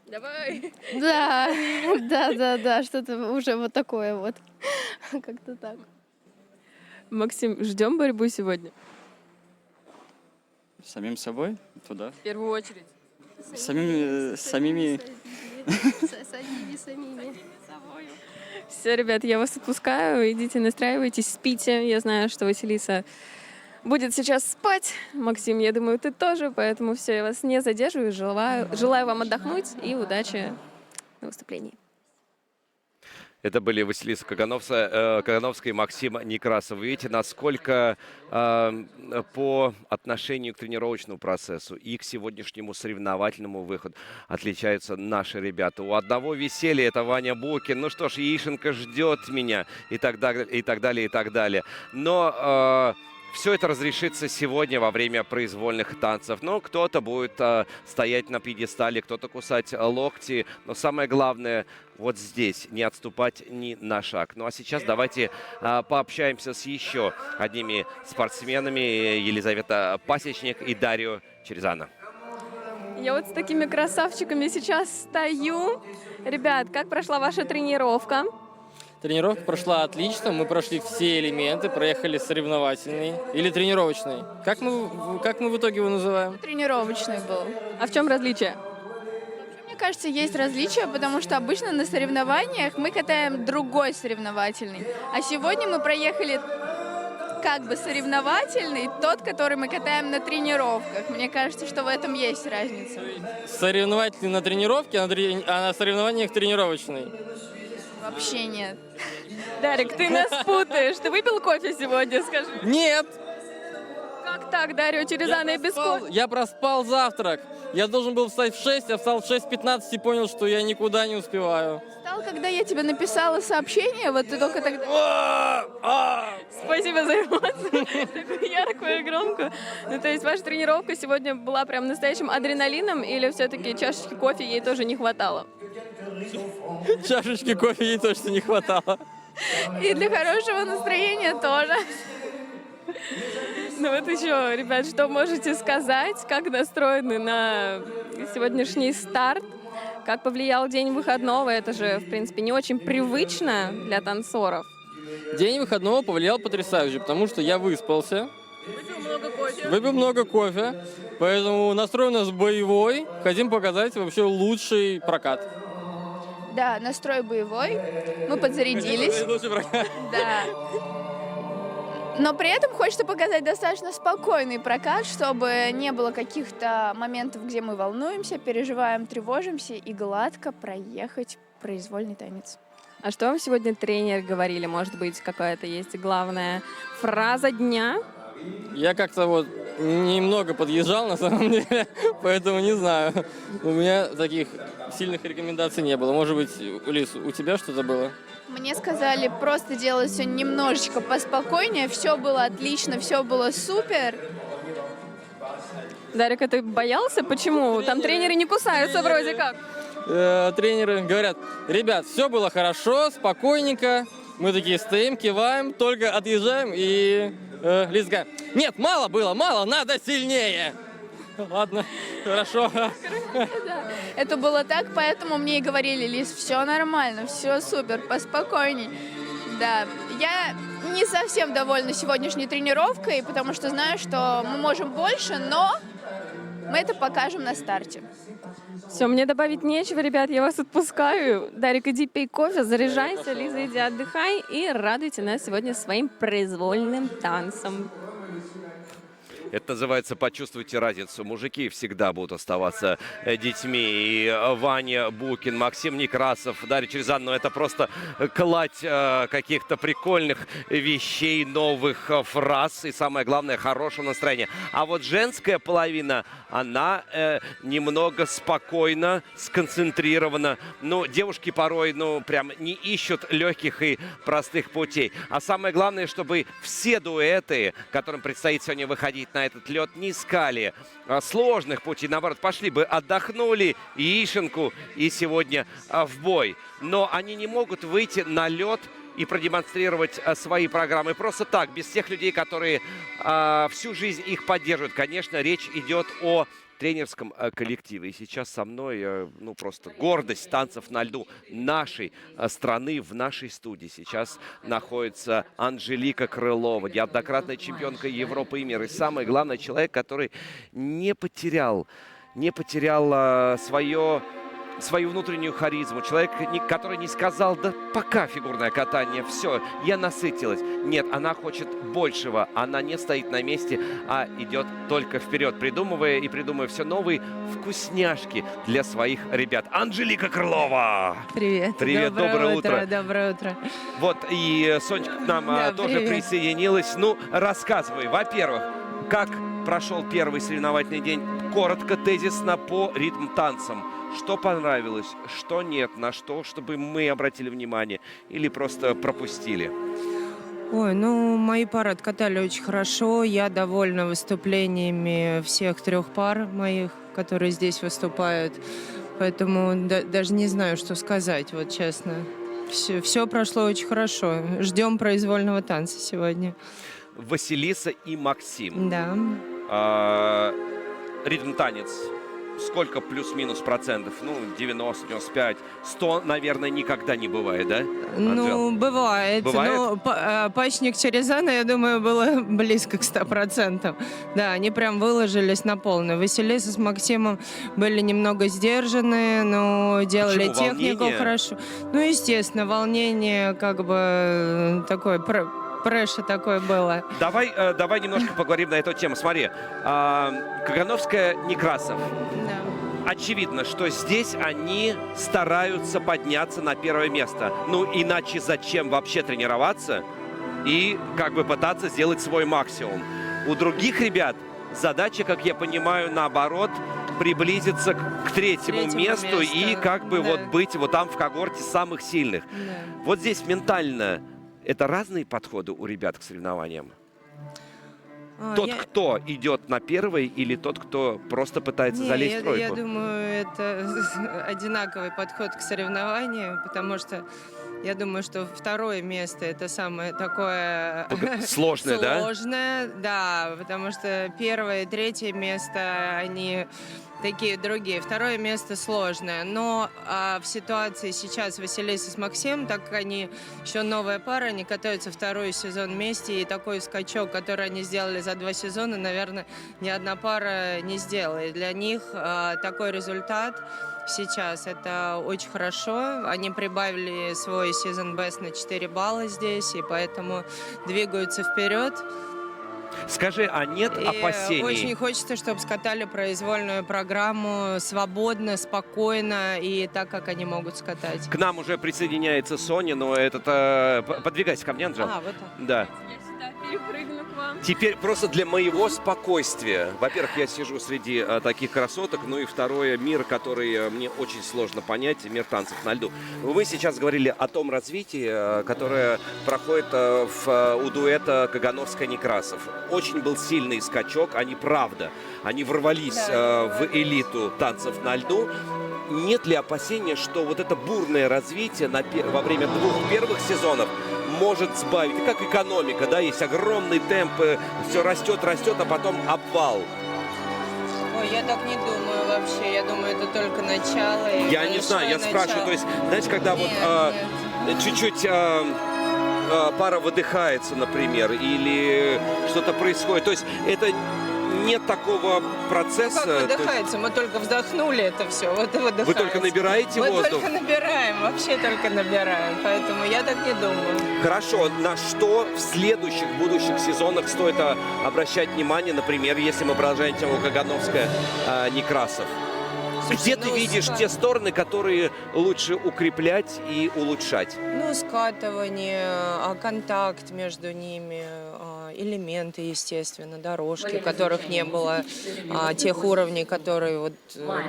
Давай! Да, что-то уже вот такое вот. Как-то так. Максим, ждем борьбу сегодня? С самим собой туда. В первую очередь. С самими... Самими. Все, ребят, я вас отпускаю. Идите, настраивайтесь, спите. Я знаю, что Василиса будет сейчас спать. Максим, я думаю, ты тоже. Поэтому все, я вас не задерживаю. Желаю вам отдохнуть и удачи на выступлении. Это были Василиса Кагановская и Максим Некрасов. Вы видите, насколько по отношению к тренировочному процессу и к сегодняшнему соревновательному выходу отличаются наши ребята. У одного веселье, это Ваня Букин. Ну что ж, яишенка ждет меня и так далее, и так далее, и так далее. Но все это разрешится сегодня во время произвольных танцев. Но кто-то будет стоять на пьедестале, кто-то кусать локти. Но самое главное вот здесь не отступать ни на шаг. Ну а сейчас давайте пообщаемся с еще одними спортсменами. Елизавета Пасечник и Дарио Черезана. Я вот с такими красавчиками сейчас стою. Ребят, как прошла ваша тренировка? Тренировка прошла отлично, мы прошли все элементы, проехали соревновательный или тренировочный. Как мы в итоге его называем? Тренировочный был. А в чем различие? Мне кажется, есть различия, потому что обычно на соревнованиях мы катаем другой соревновательный. А сегодня мы проехали как бы соревновательный, тот, который мы катаем на тренировках. Мне кажется, что в этом есть разница. Соревновательный на тренировке, а на соревнованиях тренировочный. Вообще нет. Дарик, ты нас путаешь. Ты выпил кофе сегодня, скажи? Нет! Как так, Дарио Черезана и без кофе? Я проспал завтрак. Я должен был встать в 6, я встал в 6:15 и понял, что я никуда не успеваю. Встал, когда я тебе написала сообщение, вот ты только тогда... Спасибо за эмоцию. Такую яркую и громкую. Ну, то есть ваша тренировка сегодня была прям настоящим адреналином или все-таки чашечки кофе ей тоже не хватало? Чашечки кофе ей точно не хватало. И для хорошего настроения тоже. Ну вот еще, ребят, что можете сказать, как настроены на сегодняшний старт? Как повлиял день выходного? Это же, в принципе, не очень привычно для танцоров. День выходного повлиял потрясающе, потому что я выспался. Выпил много кофе. Поэтому настрой у нас боевой. Хотим показать вообще лучший прокат. Да, настрой боевой. Мы подзарядились. Да. Но при этом хочется показать достаточно спокойный прокат, чтобы не было каких-то моментов, где мы волнуемся, переживаем, тревожимся, и гладко проехать произвольный танец. А что вам сегодня тренер говорили? Может быть, какая-то есть главная фраза дня? Я как-то вот немного подъезжал на самом деле, поэтому не знаю. У меня таких сильных рекомендаций не было. Может быть, Лиз, у тебя что-то было? Мне сказали просто делать все немножечко поспокойнее, все было отлично, все было супер. Дарик, а ты боялся? Почему? Там тренеры не кусаются вроде как. Тренеры говорят: ребят, все было хорошо, спокойненько. Мы такие стоим, киваем, только отъезжаем, и Лиза говорит: нет, мало было, мало, надо сильнее. Ладно, хорошо. Это было так, поэтому мне и говорили: Лиз, все нормально, все супер, поспокойней. Да, я не совсем довольна сегодняшней тренировкой, потому что знаю, что мы можем больше, но мы это покажем на старте. Все, мне добавить нечего, ребят, я вас отпускаю. Дарик, иди пей кофе, заряжайся, Лиза, иди отдыхай и радуйте нас сегодня своим произвольным танцем. Это называется «Почувствуйте разницу». Мужики всегда будут оставаться детьми. И Ваня Букин, Максим Некрасов, Дарья Черезана. Это просто кладь каких-то прикольных вещей, новых фраз. И самое главное, хорошего настроения. А вот женская половина, она немного спокойна, сконцентрирована. Ну, девушки порой, прям не ищут легких и простых путей. А самое главное, чтобы все дуэты, которым предстоит сегодня выходить на этот лед, не искали сложных путей, наоборот, пошли бы, отдохнули, яишенку и сегодня в бой. Но они не могут выйти на лед и продемонстрировать свои программы просто так, без тех людей, которые всю жизнь их поддерживают. Конечно, речь идет о тренерском коллективе. И сейчас со мной, просто гордость танцев на льду нашей страны в нашей студии. Сейчас находится Анжелика Крылова, неоднократная чемпионка Европы и мира. И самое главное, человек, который не потерял свою внутреннюю харизму. Человек, который не сказал: да пока фигурное катание, все, я насытилась. Нет, она хочет большего. Она не стоит на месте, а идет только вперед, придумывая все новые вкусняшки для своих ребят. Анжелика Крылова! Привет. Привет, доброе утро. Доброе утро. Вот, и Сонечка к нам тоже присоединилась. Ну, рассказывай, во-первых, как прошел первый соревновательный день? Коротко, тезисно, по ритм танцам. Что понравилось, что нет, на что, чтобы мы обратили внимание или просто пропустили? Ой, ну, мои пары откатали очень хорошо. Я довольна выступлениями всех 3 пар моих, которые здесь выступают. Поэтому даже не знаю, что сказать, вот честно. Все прошло очень хорошо. Ждем произвольного танца сегодня. Василиса и Максим. Да. Ритм-танец. Сколько плюс-минус процентов? Ну, 90, 95, 100, наверное, никогда не бывает, да? Ну, Анжел? бывает. Бывает? Ну, пачник Черезана, я думаю, было близко к 100%. Да, они прям выложились на полную. Василиса с Максимом были немного сдержаны, но делали Почему? технику Волнение? хорошо. Ну, естественно, волнение как бы такое... Прэша такое было. Давай немножко поговорим на эту тему. Смотри, Кагановская, Некрасов. Да. Очевидно, что здесь они стараются подняться на первое место. Ну, иначе зачем вообще тренироваться и как бы пытаться сделать свой максимум? У других ребят задача, как я понимаю, наоборот, приблизиться к третьему месту и как бы да. вот быть вот там в когорте самых сильных. Да. Вот здесь ментально это разные подходы у ребят к соревнованиям? Тот, кто идет на первый, или тот, кто просто пытается залезть в тройку? Я думаю, это одинаковый подход к соревнованию, потому что я думаю, что 2 место это самое такое Сложное, да? Сложное, да, потому что 1 и 3 место, они такие другие. 2 место сложное. Но в ситуации сейчас Василиса с Максимом, так как они еще новая пара, они катаются 2-й сезон вместе, и такой скачок, который они сделали за 2 сезона, наверное, ни одна пара не сделает. Для них такой результат сейчас это очень хорошо. Они прибавили свой сезон best на 4 балла здесь, и поэтому двигаются вперед. Скажи, а нет опасений? Очень хочется, чтобы скатали произвольную программу свободно, спокойно и так, как они могут скатать. К нам уже присоединяется Соня, но этот... Подвигайся ко мне, Анжел. Вот так. Да. Я сюда перепрыгну к вам. Теперь просто для моего спокойствия. Во-первых, я сижу среди таких красоток, ну и второе, мир, который мне очень сложно понять, мир танцев на льду. Вы сейчас говорили о том развитии, которое проходит у дуэта Кагановская-Некрасов. Очень был сильный скачок, они ворвались в элиту танцев на льду. Нет ли опасения, что вот это бурное развитие во время 2 первых сезонов может сбавить? И как экономика, да, есть огромный темп, все растет, а потом обвал. Ой, я так не думаю вообще. Я думаю, это только начало. Я не знаю, я спрашиваю, то есть, знаете, когда чуть-чуть пара выдыхается, например, или что-то происходит, то есть это нет такого процесса. Как выдыхается? Мы только вздохнули это все. Вот и выдыхается. Вы только набираете воздух? Мы только набираем, вообще только набираем. Поэтому я так не думаю. Хорошо. На что в следующих, будущих сезонах стоит обращать внимание, например, если мы продолжаем тему Кагановская-Некрасов? Где ты видишь те стороны, которые лучше укреплять и улучшать? Ну, скатывание, контакт между ними, элементы, естественно, дорожки, которых не было, тех уровней, которые вот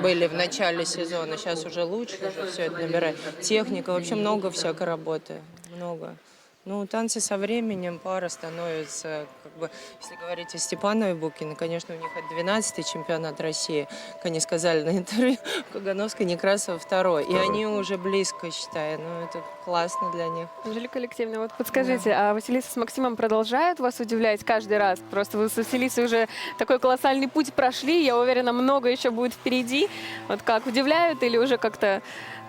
были в начале сезона. Сейчас уже лучше, уже все это набирает. Техника, вообще много всякой работы, много. Ну, танцы со временем, пара становится, как бы, если говорить о Степановой Букиной, конечно, у них это 12-й чемпионат России, как они сказали на интервью, Кагановская, Некрасова 2-й. И они уже близко, считаю, ну, это классно для них. Анжелика Алексеевна, вот подскажите, а Василиса с Максимом продолжают вас удивлять каждый раз? Просто вы с Василисой уже такой колоссальный путь прошли, я уверена, много еще будет впереди. Вот как, удивляют или уже как-то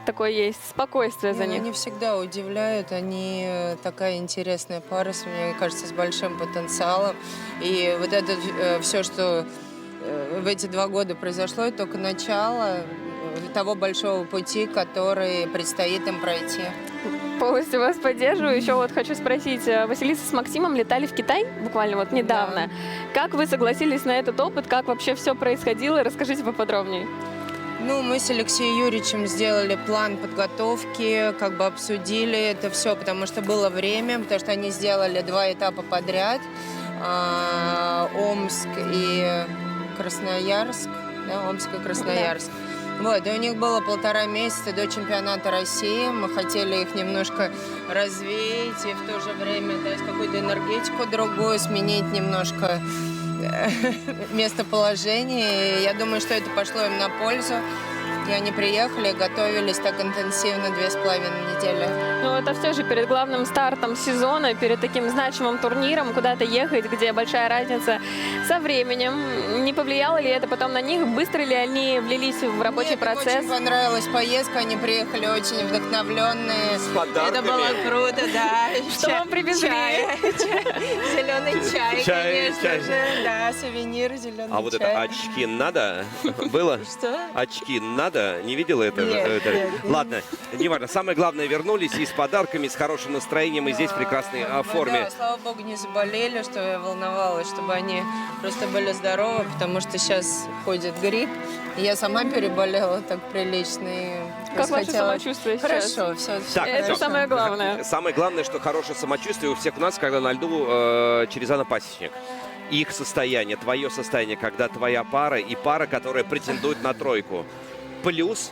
такое есть спокойствие за них? Они всегда удивляют, они такая интересная пара, мне кажется, с большим потенциалом. И вот это все, что в эти 2 года произошло, это только начало того большого пути, который предстоит им пройти. Полностью вас поддерживаю. Еще вот хочу спросить, Василиса с Максимом летали в Китай буквально вот недавно. Да. Как вы согласились на этот опыт? Как вообще все происходило? Расскажите поподробнее. Ну, мы с Алексеем Юрьевичем сделали план подготовки, как бы обсудили это все, потому что было время, потому что они сделали 2 этапа подряд. Омск и Красноярск. Да, Омск и Красноярск. Вот, и у них было 1,5 месяца до чемпионата России. Мы хотели их немножко развеять и в то же время дать какую-то энергетику другую, сменить немножко местоположение. И я думаю, что это пошло им на пользу. И они приехали, готовились так интенсивно 2,5 недели. Ну, это все же перед главным стартом сезона, перед таким значимым турниром, куда-то ехать, где большая разница со временем. Не повлияло ли это потом на них? Быстро ли они влились в рабочий Мне процесс? очень понравилась поездка, они приехали очень вдохновленные. С подарками. Это было круто, да. Что вам привезли? Зеленый чай, Чай, конечно чай. же. Да, сувенир, зеленый чай. А вот это очки надо? Было? Что? Очки надо? Не видела это? Нет, нет. Ладно, неважно. Самое главное, вернулись и с подарками, с хорошим настроением, и здесь в прекрасной форме. Да, слава богу, не заболели, что я волновалась, чтобы они просто были здоровы, потому что сейчас ходит грипп. И я сама переболела так прилично. И Как ваше хотела- самочувствие сейчас? Хорошо, все. Так, Это всё. самое главное. Самое главное, что хорошее самочувствие у всех у нас, когда на льду Черезана Пасечник. Их состояние, твое состояние, когда твоя пара и пара, которая претендует на тройку. Плюс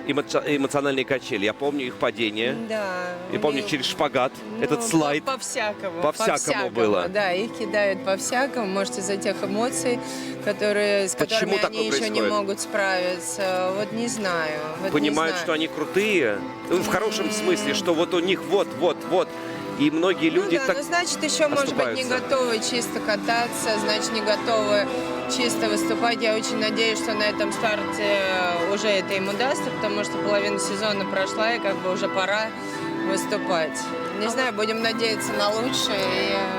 эмоциональные качели. Я помню их падение. Да. Я помню и- через шпагат Ну, этот слайд. По-всякому. По-всякому было. Да, их кидают по-всякому. Может, из-за тех эмоций, с Почему которыми такое они еще не происходит? могут справиться. Вот не знаю. Вот Понимают, не что знаю. они крутые. Ну, в хорошем смысле, что вот у них вот. И многие люди Ну да, так ну, значит, еще, может быть, не оступаются. готовы чисто кататься, значит, не готовы чисто выступать. Я очень надеюсь, что на этом старте уже это им удастся, потому что половина сезона прошла, и как бы уже пора выступать. Не знаю, будем надеяться на лучшее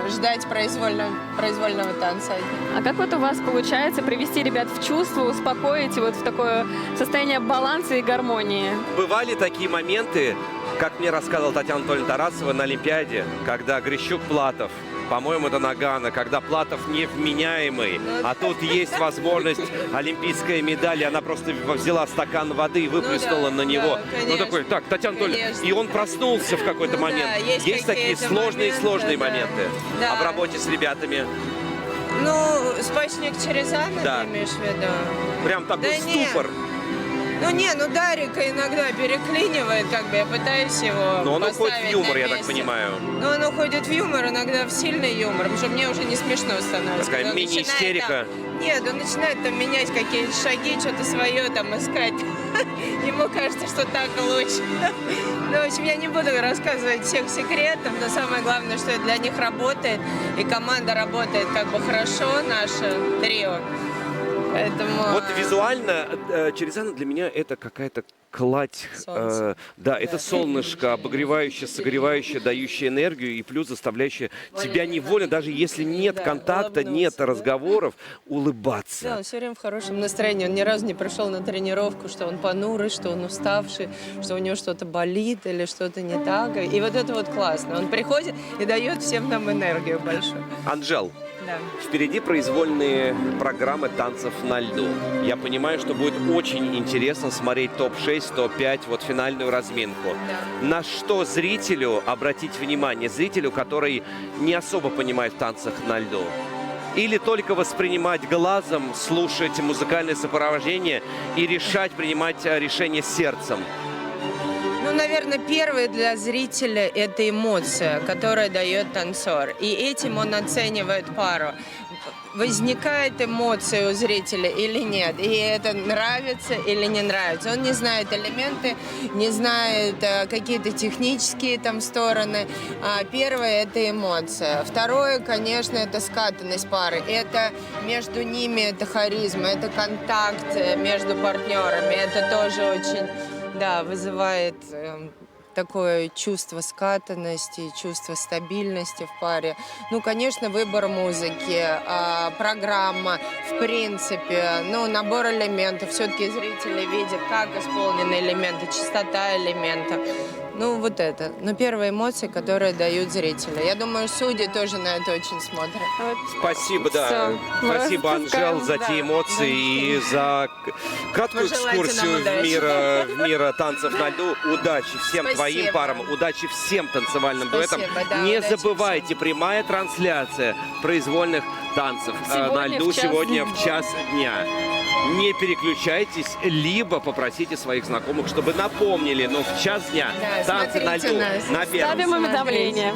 и ждать произвольного танца. А как вот у вас получается привести ребят в чувство, успокоить вот в такое состояние баланса и гармонии? Бывали такие моменты, как мне рассказывала Татьяна Анатольевна Тарасова на Олимпиаде, когда Грищук-Платов, по-моему, это Нагано, когда Платов невменяемый, а тут есть возможность олимпийская медаль, и она просто взяла стакан воды и выплеснула на него. да, конечно. Такой, так, Татьяна Анатольевна, Конечно. и он проснулся в какой-то Ну да, момент. есть такие какие-то сложные моменты, да. моменты Да. в работе с ребятами. Ну, спачник Черезана, Да. ты имеешь в виду? Прям такой Да нет. ступор. Ну Дарика иногда переклинивает, как бы я пытаюсь его Но он уходит в поставить юмор, на я так месте. понимаю. Ну, он уходит в юмор, иногда в сильный юмор, потому что мне уже не смешно становится. Такая Он мини-истерика. начинает там- Нет, он начинает там менять какие-то шаги, что-то свое там искать. Ему кажется, что так лучше. Ну, в общем, я не буду рассказывать всех секретов, но самое главное, что это для них работает, и команда работает как бы хорошо, наше трио. Поэтому... Вот визуально Черезана для меня это какая-то кладь. Солнце. Да, это солнышко, обогревающее, согревающее, дающее энергию и плюс заставляющее тебя невольно, даже если нет Да, контакта, улыбнуться, нет да? разговоров, Да, улыбаться. он все время в хорошем настроении. Он ни разу не пришел на тренировку, что он понурый, что он уставший, что у него что-то болит или что-то не так. И вот это вот классно. Он приходит и дает всем нам энергию большую. Анжел, Да. впереди произвольные программы танцев на льду. Я понимаю, что будет очень интересно смотреть топ-6, топ-5, вот финальную разминку. На что зрителю обратить внимание? Зрителю, который не особо понимает в танцах на льду. Или только воспринимать глазом, слушать музыкальное сопровождение и решать, принимать решение сердцем. Ну, наверное, первое для зрителя – это эмоция, которая дает танцор. И этим он оценивает пару. Возникает эмоция у зрителя или нет, и это нравится или не нравится. Он не знает элементы, не знает какие-то технические там стороны. Первое – это эмоция. Второе, конечно, это скатанность пары. Это между ними, это харизма, это контакт между партнерами. Это тоже очень, да, вызывает такое чувство скатанности, чувство стабильности в паре. Ну, конечно, выбор музыки, программа, в принципе, ну, набор элементов. Все-таки зрители видят, как исполнены элементы, частота элементов. Ну, вот это. Но первые эмоции, которые дают зрители. Я думаю, судьи тоже на это очень смотрят. Спасибо, да. Всё. Мы Спасибо, распускаем, Анжел, за те эмоции и за краткую Пожелайте нам экскурсию удачи. в мир танцев на льду. Удачи всем Спасибо. твоим парам, удачи всем танцевальным дуэтам. Спасибо, да, Не удачи забывайте, прямая трансляция произвольных танцев Сегодня на льду в час сегодня дня. в час дня. Не переключайтесь, либо попросите своих знакомых, чтобы напомнили, но в час дня Да, танцы на смотрите льду нас. на первом. Ставим уведомления.